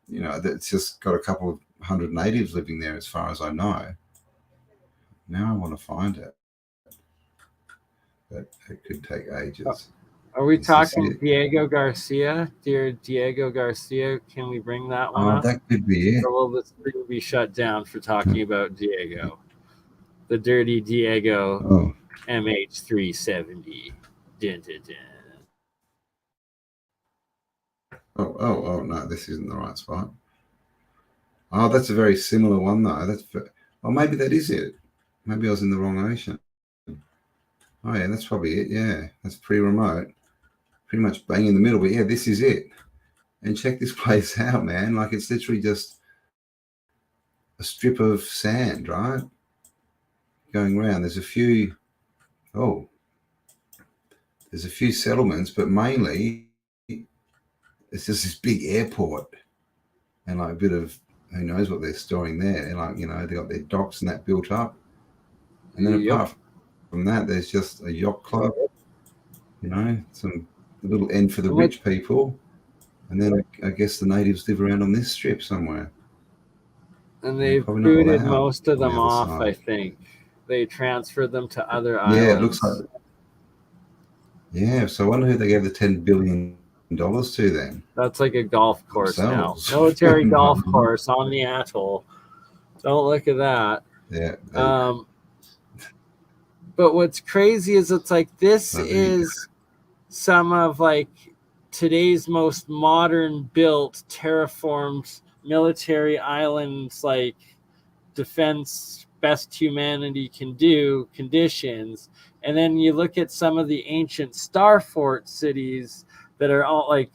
that's just got a couple of hundred natives living there, as far as I know. Now I want to find it, but it could take ages. Are we talking Diego Garcia? Dear Diego Garcia, can we bring that one up? That could be it. Or will this thing be shut down for talking about Diego? The dirty Diego MH370. Dun, dun, dun. Oh, no, this isn't the right spot. Oh, that's a very similar one, though. Maybe that is it. Maybe I was in the wrong ocean. Oh, yeah, that's probably it. Yeah, that's pretty remote. Pretty much bang in the middle. But, yeah, this is it. And check this place out, man. Like, it's literally just a strip of sand, right? Going around. There's a few settlements, but mainly it's just this big airport and like a bit of who knows what they're storing there. And like, they got their docks and that built up. And then apart from that, there's just a yacht club, some little end for the rich people. And then I guess the natives live around on this strip somewhere. And they've booted most of them off, I think. They transferred them to other islands. Yeah, it looks like. Yeah, so I wonder who they gave the $10 billion to then. That's like a golf course now. Military golf course on the atoll. Don't look at that. Yeah. But what's crazy is it's like this is some of like today's most modern built terraformed military islands, like defense best humanity can do conditions. And then you look at some of the ancient star fort cities that are all like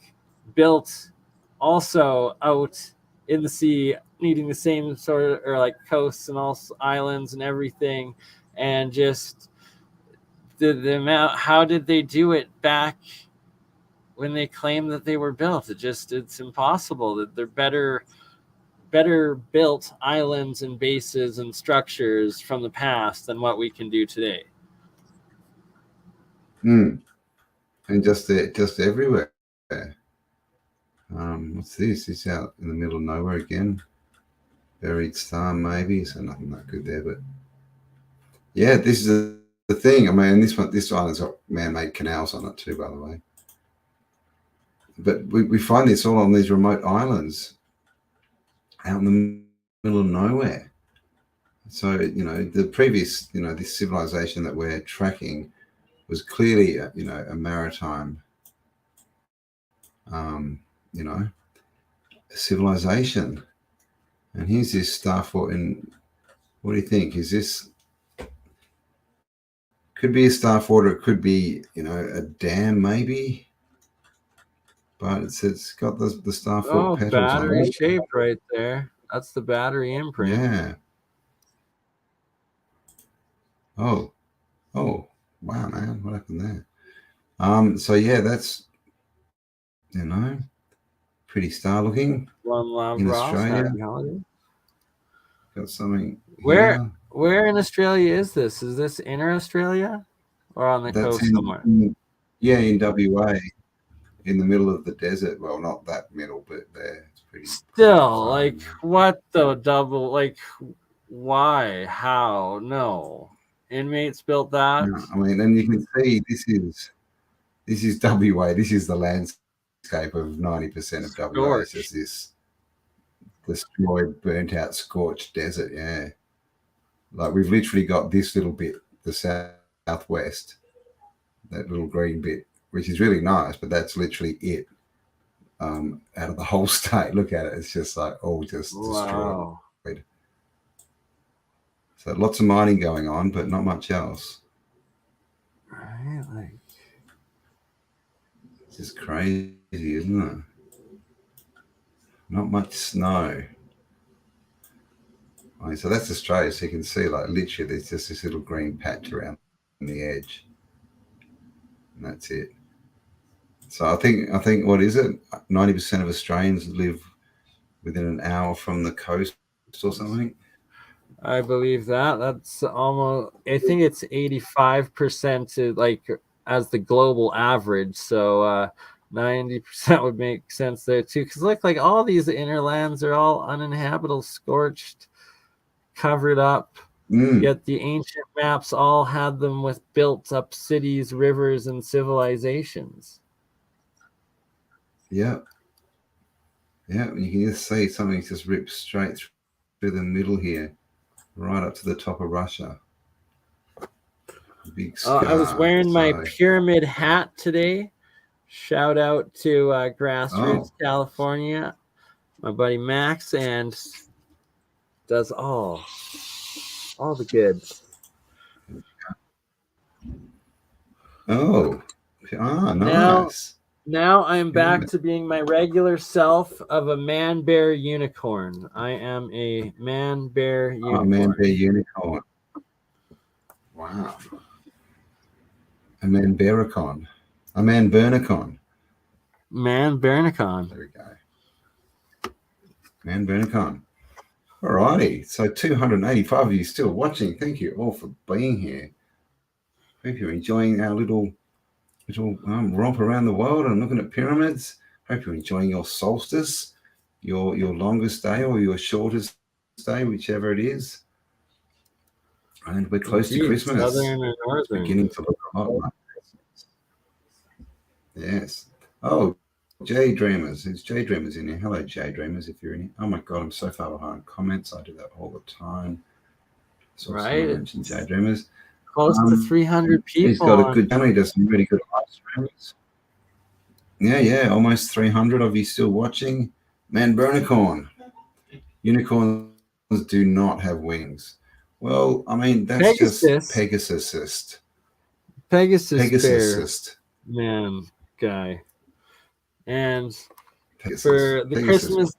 built also out in the sea, needing the same sort of, or like coasts and also islands and everything. And just the amount, how did they do it back when they claim that they were built? It's impossible. That they're better built islands and bases and structures from the past than what we can do today. And just everywhere. What's this? It's out in the middle of nowhere again. Buried star, maybe. So nothing that good there, but yeah, this is the thing. I mean, this island's got man-made canals on it too, by the way. But we find this all on these remote islands out in the middle of nowhere. So, the previous, this civilization that we're tracking was clearly, a maritime, civilization. And here's this star fort. And what do you think? Is this? Could be a star fort, or it could be, a dam, maybe. But it's got the star fort petals. Battery shape right there. That's the battery imprint. Yeah. Oh, wow, man, what happened there? So yeah, that's pretty star looking. One Love in Ross, Australia. Got something. Where in Australia is this? Is this inner Australia or on the coast somewhere? In WA, in the middle of the desert. Well, not that middle, but there. It's pretty. Still, like, what the double? Like, why? How? No. Inmates built that. No, I mean, and you can see this is WA. This is the landscape of 90% of WA. It's just this destroyed, burnt out, scorched desert. Yeah. Like we've literally got this little bit the southwest, that little green bit, which is really nice, but that's literally it. Out of the whole state, look at it. It's just like all just destroyed. So lots of mining going on, but not much else. Right, like it's just crazy, isn't it? Not much snow. Right, so that's Australia. So you can see, like, literally, there's just this little green patch around the edge, and that's it. So I think what is it? 90% of Australians live within an hour from the coast or something. I believe that. That's almost. I think it's 85% like as the global average. So 90% would make sense there too. Because look, like all these inner lands are all uninhabitable, scorched, covered up. Yet the ancient maps all had them with built up cities, rivers, and civilizations. Yeah. Yeah, you can just see something just ripped straight through the middle here, right up to the top of Russia. Big scar. I was wearing my pyramid hat today. Shout out to Grassroots, California. My buddy Max, and does all the goods. Nice. Now I'm back to being my regular self of a man bear unicorn. I am a man bear unicorn. Man bear unicorn. Wow. A man bearicon. A man burnicon. Man Bernicon. There we go. Man Bernicon. All righty. So 285 of you still watching. Thank you all for being here. Hope you're enjoying our little romp around the world and looking at pyramids. Hope you're enjoying your solstice, your longest day or your shortest day, whichever it is. And we're close to Christmas. Southern and northern. Beginning to look a lot like Christmas. Yes. Oh, J Dreamers. It's J Dreamers in here. Hello, J Dreamers, if you're in here. Oh my God, I'm so far behind comments. I do that all the time. So right. Mention J Dreamers. Close to 300 people. He's got a good channel. He does some really good live streams. Yeah. Almost 300 of you still watching. Man, Bernicorn. Unicorns do not have wings. Well, I mean, that's just Pegasusist. Pegasusist. Man, guy. And for the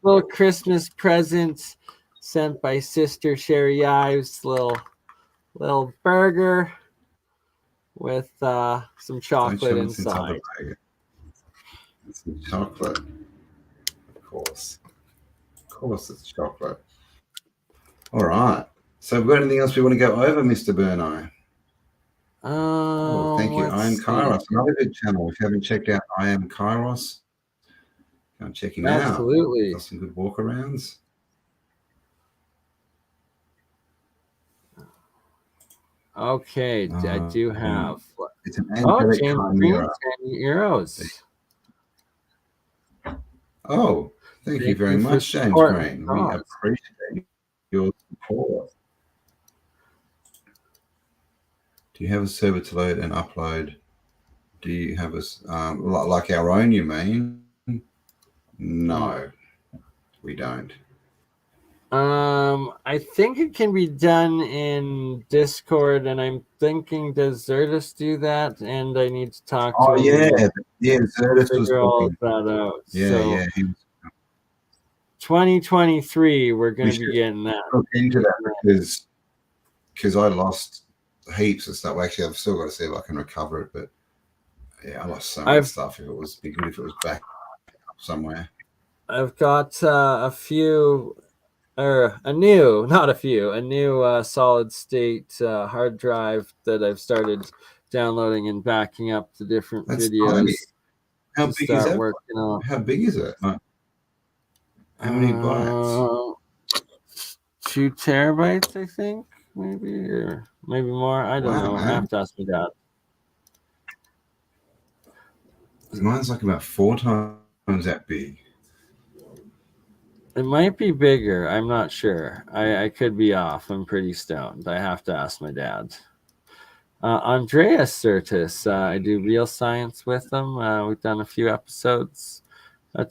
little Christmas present sent by Sister Sherry Ives, little burger with some chocolate inside. Some chocolate. Of course it's chocolate. All right. So have we got anything else we want to go over, Mr. Burno? Thank you. I Am Kairos, another good channel. If you haven't checked out I Am Kairos, go and check him out. Absolutely. Got some good walkarounds. Okay, I do have. It's an angelic chimera. 10 euros. Oh, thank you very much, James Green. We appreciate your support. Do you have a server to load and upload? Do you have a like our own? You mean? No, we don't. I think it can be done in Discord, and I'm thinking, does Zertus do that? And I need to talk to him. Yeah, Zertus was all that out. Yeah. 2023, we're going to be getting that. Look into that because I lost heaps of stuff. Actually, I've still got to see if I can recover it, but yeah, I lost so much stuff. It was be good if it was back up somewhere. I've got a new solid state hard drive that I've started downloading and backing up the different videos. How big is that? How big is it? How many bytes? 2 terabytes, I think, maybe, or maybe more. I don't know. I have to ask my dad. Mine's like about 4 times that big. It might be bigger. I'm not sure. I could be off. I'm pretty stoned. I have to ask my dad. Andreas Certis. I do real science with him. We've done a few episodes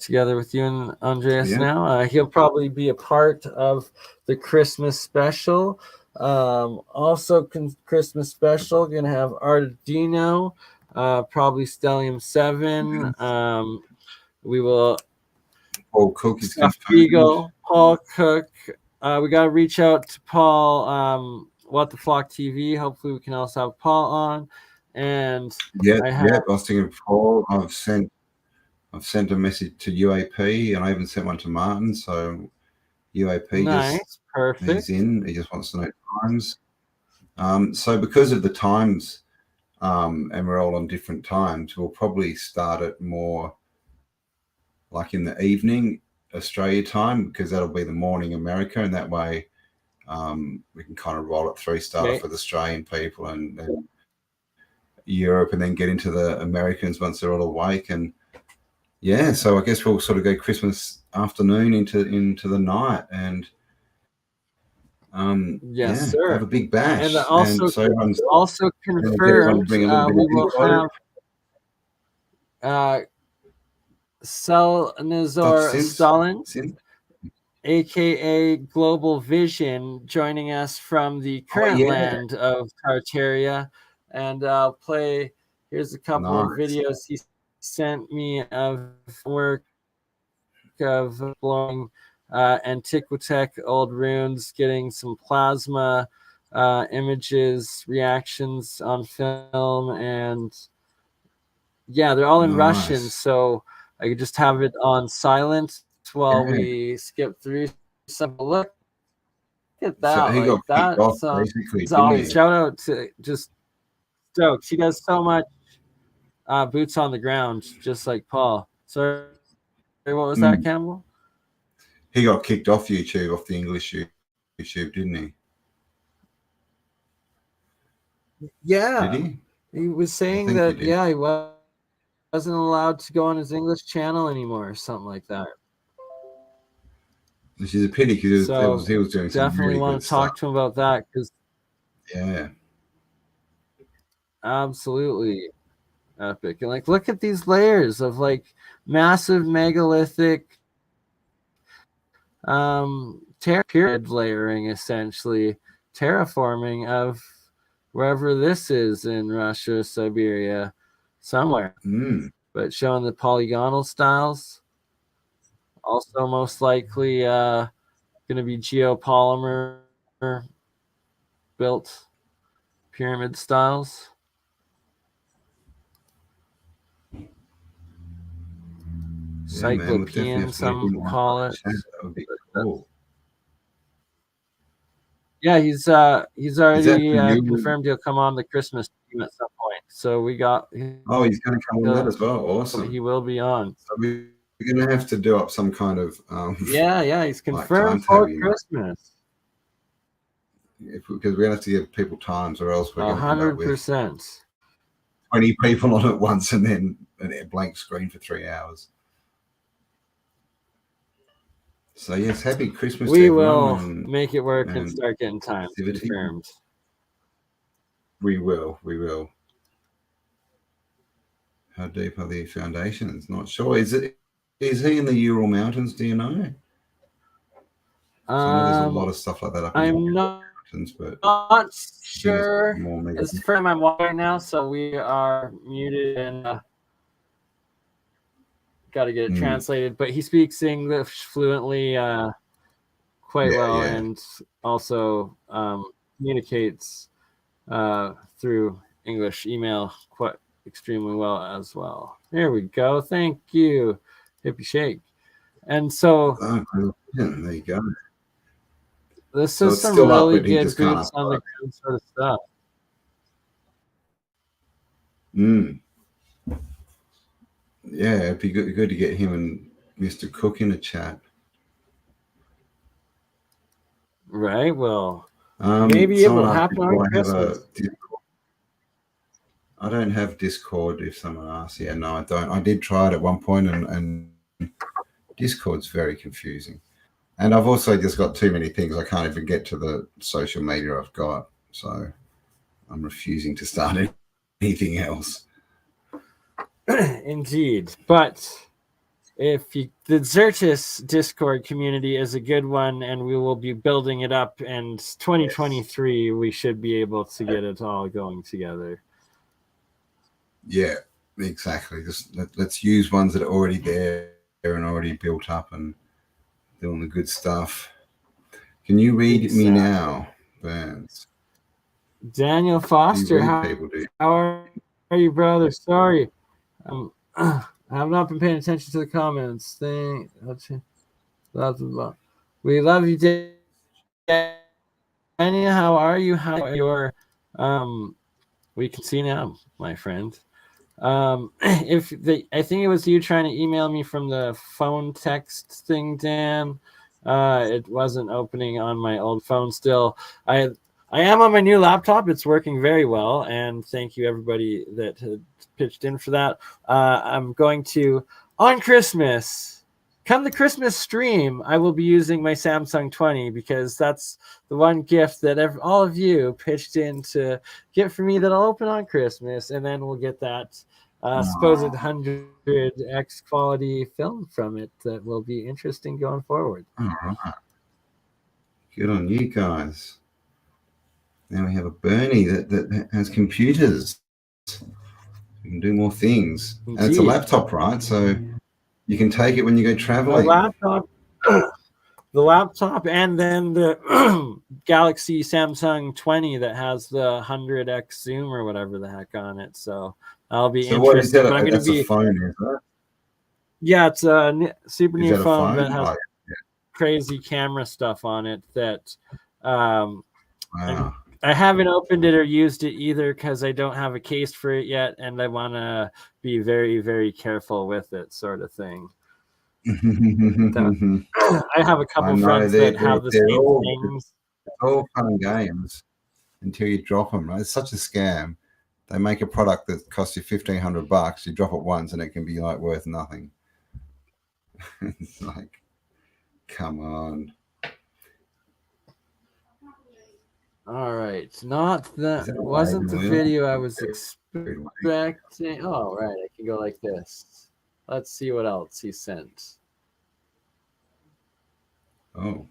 together with you and Andreas now. He'll probably be a part of the Christmas special. Also, Christmas special, going to have Arduino, probably Stellium 7. We will. Paul Cook is Eagle, Paul Cook. We got to reach out to Paul. What the Flock TV. Hopefully, we can also have Paul on. And I was thinking of Paul. I've sent a message to UAP, and I even sent one to Martin. So UAP perfect. He's in. He just wants to know times. So because of the times, and we're all on different times, we'll probably start it more like in the evening Australia time, because that'll be the morning America, and that way we can kind of roll it through, start off with Australian people and Europe, and then get into the Americans once they're all awake. And so I guess we'll sort of go Christmas afternoon into the night, and sir, have a big bash. And also confirmed we will have Salnazor Stalin, aka Global Vision, joining us from the current land of Tartaria, and I'll play. Here's a couple of videos he sent me of work of blowing Antiquitech old runes, getting some plasma images, reactions on film, and they're all in Russian, so I could just have it on silent while we skip through some. Look at that. So he got kicked off, basically. Shout out to just Stokes. He does so much boots on the ground, just like Paul. Sorry, what was that, Campbell? He got kicked off YouTube, off the English YouTube, didn't he? Yeah. Did he? He was saying that, he wasn't allowed to go on his English channel anymore or something like that. Which is a pity, because he was doing some definitely really want good to talk stuff. to him about that, because absolutely epic. And like, look at these layers of like massive megalithic pyramid layering, essentially terraforming of wherever this is in Russia, Siberia, somewhere. But showing the polygonal styles. Also, most likely going to be geopolymer built pyramid styles. Cyclopean, some call it. That would be cool. Yeah, he's already confirmed he'll come on the Christmas stream at some point. So we got. Oh, he's going to come on that as well. Awesome. He will be on. So we're going to have to do up some kind of. He's confirmed for Christmas. Because we have to give people times, or else we're going to end up with 100%. 20 people on at once, and then a blank screen for 3 hours. So yes, happy Christmas. We will make it work and start getting time confirmed. We will. How deep are the foundations? Not sure. Is he in the Ural Mountains? Do you know? So I know there's a lot of stuff like that up in the mountains, but not sure. It's the first time I'm watching right now, so we are muted and got to get it translated. But he speaks English fluently, quite well, and also communicates through English email quite extremely well as well. There we go. Thank you, Hippie Shake. And so there you go. This is some really good boots on the ground sort of stuff. Yeah, it'd be good to get him and Mr. Cook in a chat. Right. Well, maybe it will happen on Christmas. I don't have Discord, if someone asks. Yeah, no, I don't. I did try it at one point, and Discord's very confusing. And I've also just got too many things. I can't even get to the social media I've got. So I'm refusing to start anything else. Indeed, but if you, the Xertus Discord community is a good one, and we will be building it up. And 2023, we should be able to get it all going together. Yeah, exactly. Just let's use ones that are already there and already built up and doing the good stuff. Can you read me now, Burns? Daniel Foster, how are you, brother? Sorry, I have not been paying attention to the comments. We love you, Daniel. How are you? How are your we can see now, my friend. I think it was you trying to email me from the phone text thing, Dan. It wasn't opening on my old phone still. I am on my new laptop. It's working very well, and thank you everybody that had pitched in for that. I'm going to, on Christmas, come the Christmas stream, I will be using my Samsung 20 because that's the one gift that all of you pitched in to get for me that I'll open on Christmas, and then we'll get that supposed 100x quality film from it that will be interesting going forward. All right. Good on you guys. Now we have a Bernie that has computers. We can do more things. Indeed. And it's a laptop, right? So you can take it when you go traveling. The laptop, and then the Galaxy Samsung 20 that has the 100x zoom or whatever the heck on it. So I'll be interested. What is that? But I'm That's a phone, is it? Yeah, it's a super new phone that has like, crazy camera stuff on it that I haven't opened it or used it either because I don't have a case for it yet, and I want to be very, very careful with it, sort of thing. I have a couple friends that have the same things. It's all fun and games until you drop them, right? It's such a scam. They make a product that costs you $1,500. You drop it once, and it can be like worth nothing. It's like, come on. All right, not that wasn't the video I was expecting. Oh, right, I can go like this. Let's see what else he sent. Oh.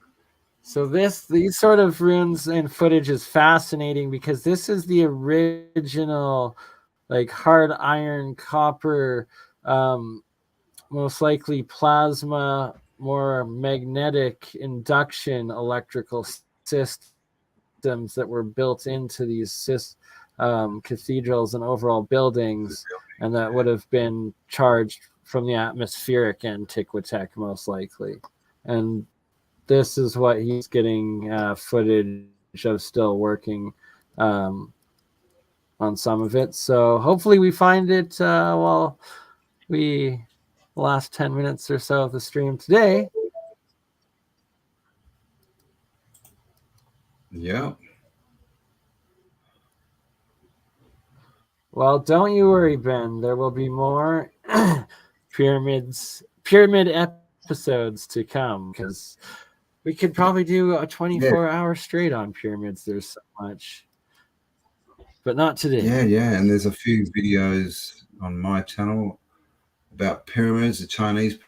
So these sort of runes and footage is fascinating because this is the original, like, hard iron copper, most likely plasma, more magnetic induction electrical systems that were built into these cathedrals and overall buildings, and that would have been charged from the atmospheric antiquitech most likely. And this is what he's getting footage of still working on some of it. So hopefully we find it while the last 10 minutes or so of the stream today. Yeah. Well, don't you worry, Ben. There will be more pyramid episodes to come because we could probably do a 24-hour straight on pyramids. There's so much, but not today. Yeah. And there's a few videos on my channel about pyramids, the Chinese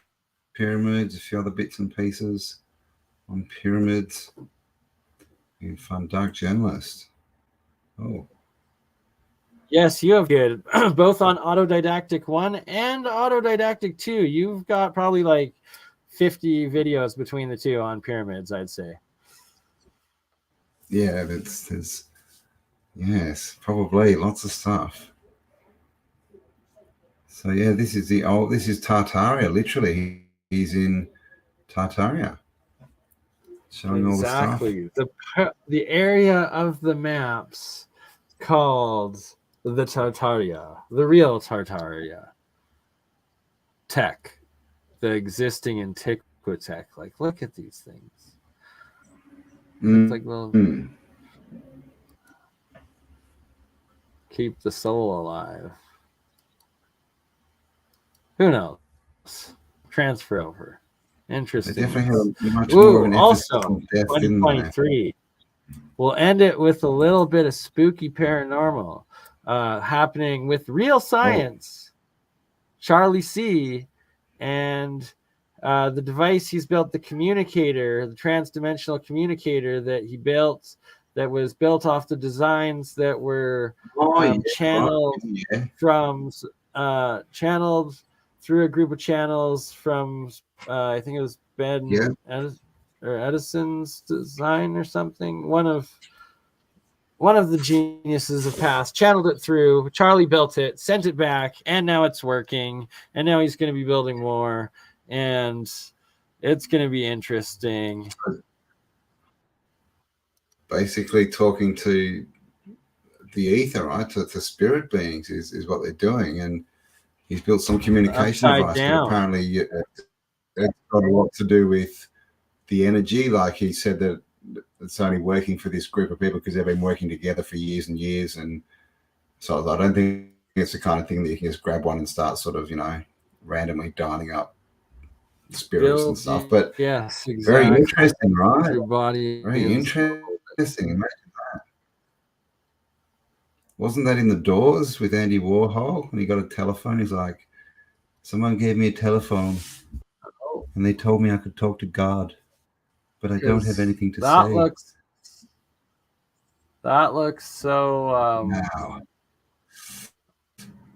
pyramids, a few other bits and pieces on pyramids. You fun dark journalist. Oh. Yes, you have good. Both on Autodidactic 1 and Autodidactic 2. You've got probably like 50 videos between the two on pyramids, I'd say. Yeah, yes, probably lots of stuff. So yeah, this is Tartaria. Literally, he's in Tartaria. Showing exactly. all the stuff. The area of the maps called the Tartaria, the real Tartaria tech, the existing antiquitech. Like, look at these things. It's like, well, keep the soul alive. Who knows? Transfer over. Interesting. They definitely have much more of an also, emphasis on death, 2023. we'll end it with a little bit of spooky paranormal happening with real science. Charlie C. and the device he's built, the communicator, the transdimensional communicator that he built, that was built off the designs that were channeled channeled through a group of channels from I think it was Ben Edison's design or something. One of the geniuses of past channeled it through. Charlie built it, sent it back, and now it's working. And now he's going to be building more, and it's going to be interesting. Basically, talking to the ether, right? To spirit beings is what they're doing, and he's built some communication device. But apparently, it's got a lot to do with the energy. Like he said that it's only working for this group of people because they've been working together for years and years, and so I don't think it's the kind of thing that you can just grab one and start sort of, randomly dialing up spirits and stuff. But yes, exactly. Very interesting, right? Your body very interesting. Imagine that. Wasn't that in The Doors with Andy Warhol? When he got a telephone, he's like, someone gave me a telephone and they told me I could talk to God, but I don't have anything to say. That looks so wow.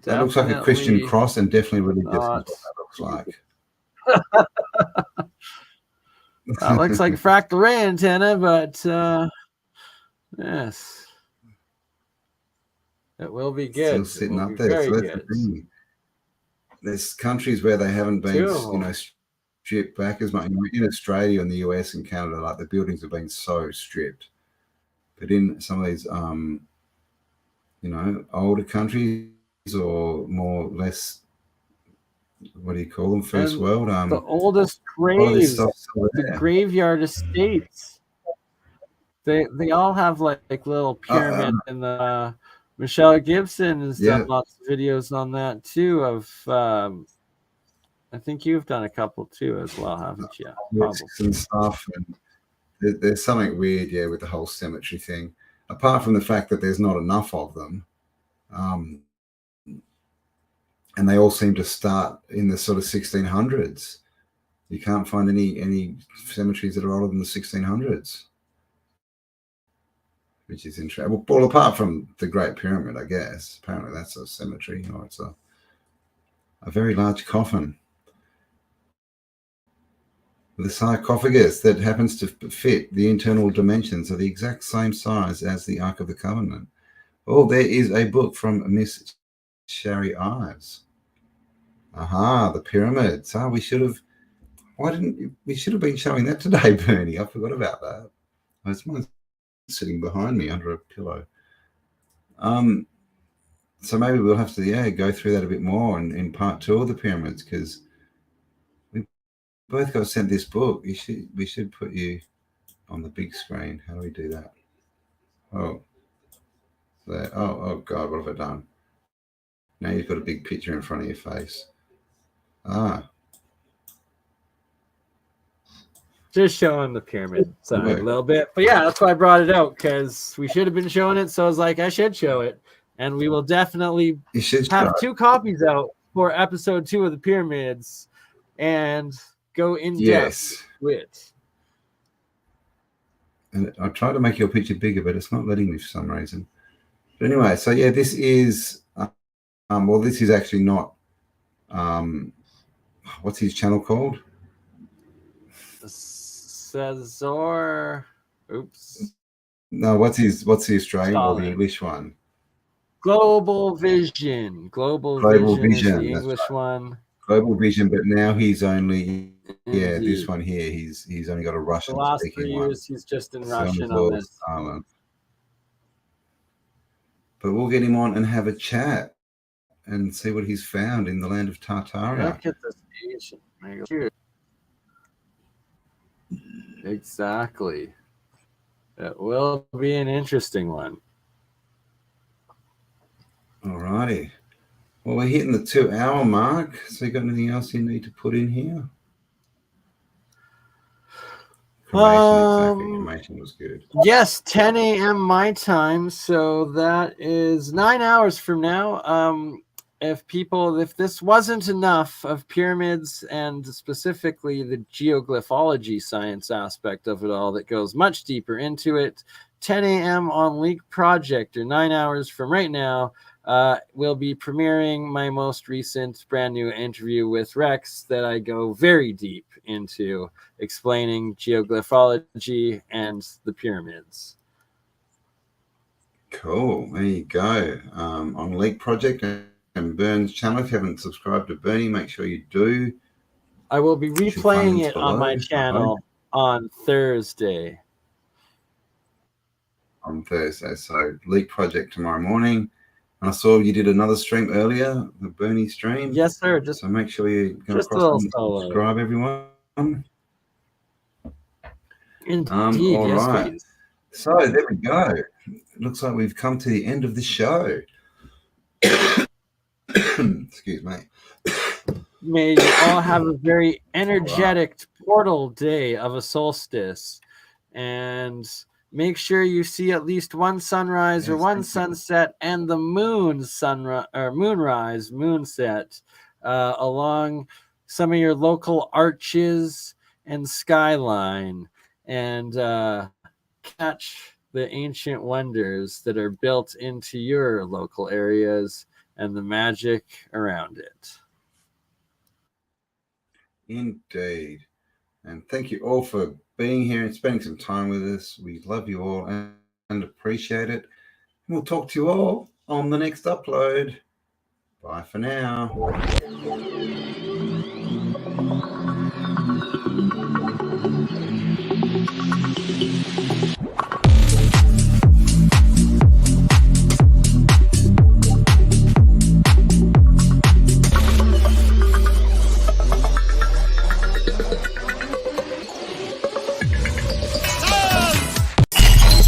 That looks like a Christian cross, and definitely religious is what that looks like. That looks like a fractal ray antenna, but yes, it will be good. Still sitting up there. So that's the thing. There's countries where they haven't been, stripped back as much. In Australia and the US and Canada, like the buildings have been so stripped. But in some of these, older countries or more or less, what do you call them? First world. The oldest graves, the graveyard estates. They all have like little pyramid, and the Michelle Gibson has done lots of videos on that too. I think you've done a couple too as well, haven't you? And stuff, and there's something weird, with the whole cemetery thing. Apart from the fact that there's not enough of them, and they all seem to start in the sort of 1600s. You can't find any cemeteries that are older than the 1600s, which is interesting. Well, apart from the Great Pyramid, I guess. Apparently that's a cemetery, or it's a very large coffin with a sarcophagus that happens to fit the internal dimensions of the exact same size as the Ark of the Covenant. Oh, there is a book from Miss Sherry Ives. Aha, the pyramids. We should have been showing that today, Bernie. I forgot about that. It's mine sitting behind me under a pillow. So maybe we'll have to go through that a bit more in part 2 of the pyramids, because we both got sent this book. We should put you on the big screen. How do we do that? Oh, there. Oh God, what have I done? Now you've got a big picture in front of your face. Just showing the pyramid side a little bit. But yeah, that's why I brought it out, because we should have been showing it. So I was like, I should show it. And we will definitely have 2 copies out for episode 2 of the pyramids and go in depth with. And I tried to make your picture bigger, but it's not letting me for some reason. But anyway, so this is this is actually not what's his channel called? Cesar. Oops. No, what's the Australian or the English one? Global Vision. Global Vision is the English one. Global Vision, but now he's only this one here. He's only got a Russian speaking one. The last 3 years he's just in Russian on this. But we'll get him on and have a chat and see what he's found in the land of Tartaria. Look at this Asian. Exactly. It will be an interesting one. All righty. Well, we're hitting the 2-hour mark. So you got anything else you need to put in here? Information was good. Yes, 10 a.m. my time, so that is 9 hours from now. If this wasn't enough of pyramids and specifically the geoglyphology science aspect of it all that goes much deeper into it, 10 a.m. on Leak Project, or 9 hours from right now, we'll be premiering my most recent brand new interview with Rex that I go very deep into explaining geoglyphology and the pyramids. Cool. There you go. On Leak Project and Burns' channel. If you haven't subscribed to Bernie, make sure you do. I will be replaying it on my channel on Thursday. On Thursday. So Leak Project tomorrow morning. And I saw you did another stream earlier, the Bernie stream. Yes, sir. So make sure you go just across and subscribe, everyone. Indeed, all yes, right. please. So there we go. It looks like we've come to the end of the show. Excuse me. May you all have a very energetic portal day of a solstice, and make sure you see at least one sunrise or one sunset and the moonrise, moonset along some of your local arches and skyline, and catch the ancient wonders that are built into your local areas and the magic around it. Indeed. And thank you all for being here and spending some time with us. We love you all and appreciate it. And we'll talk to you all on the next upload. Bye for now.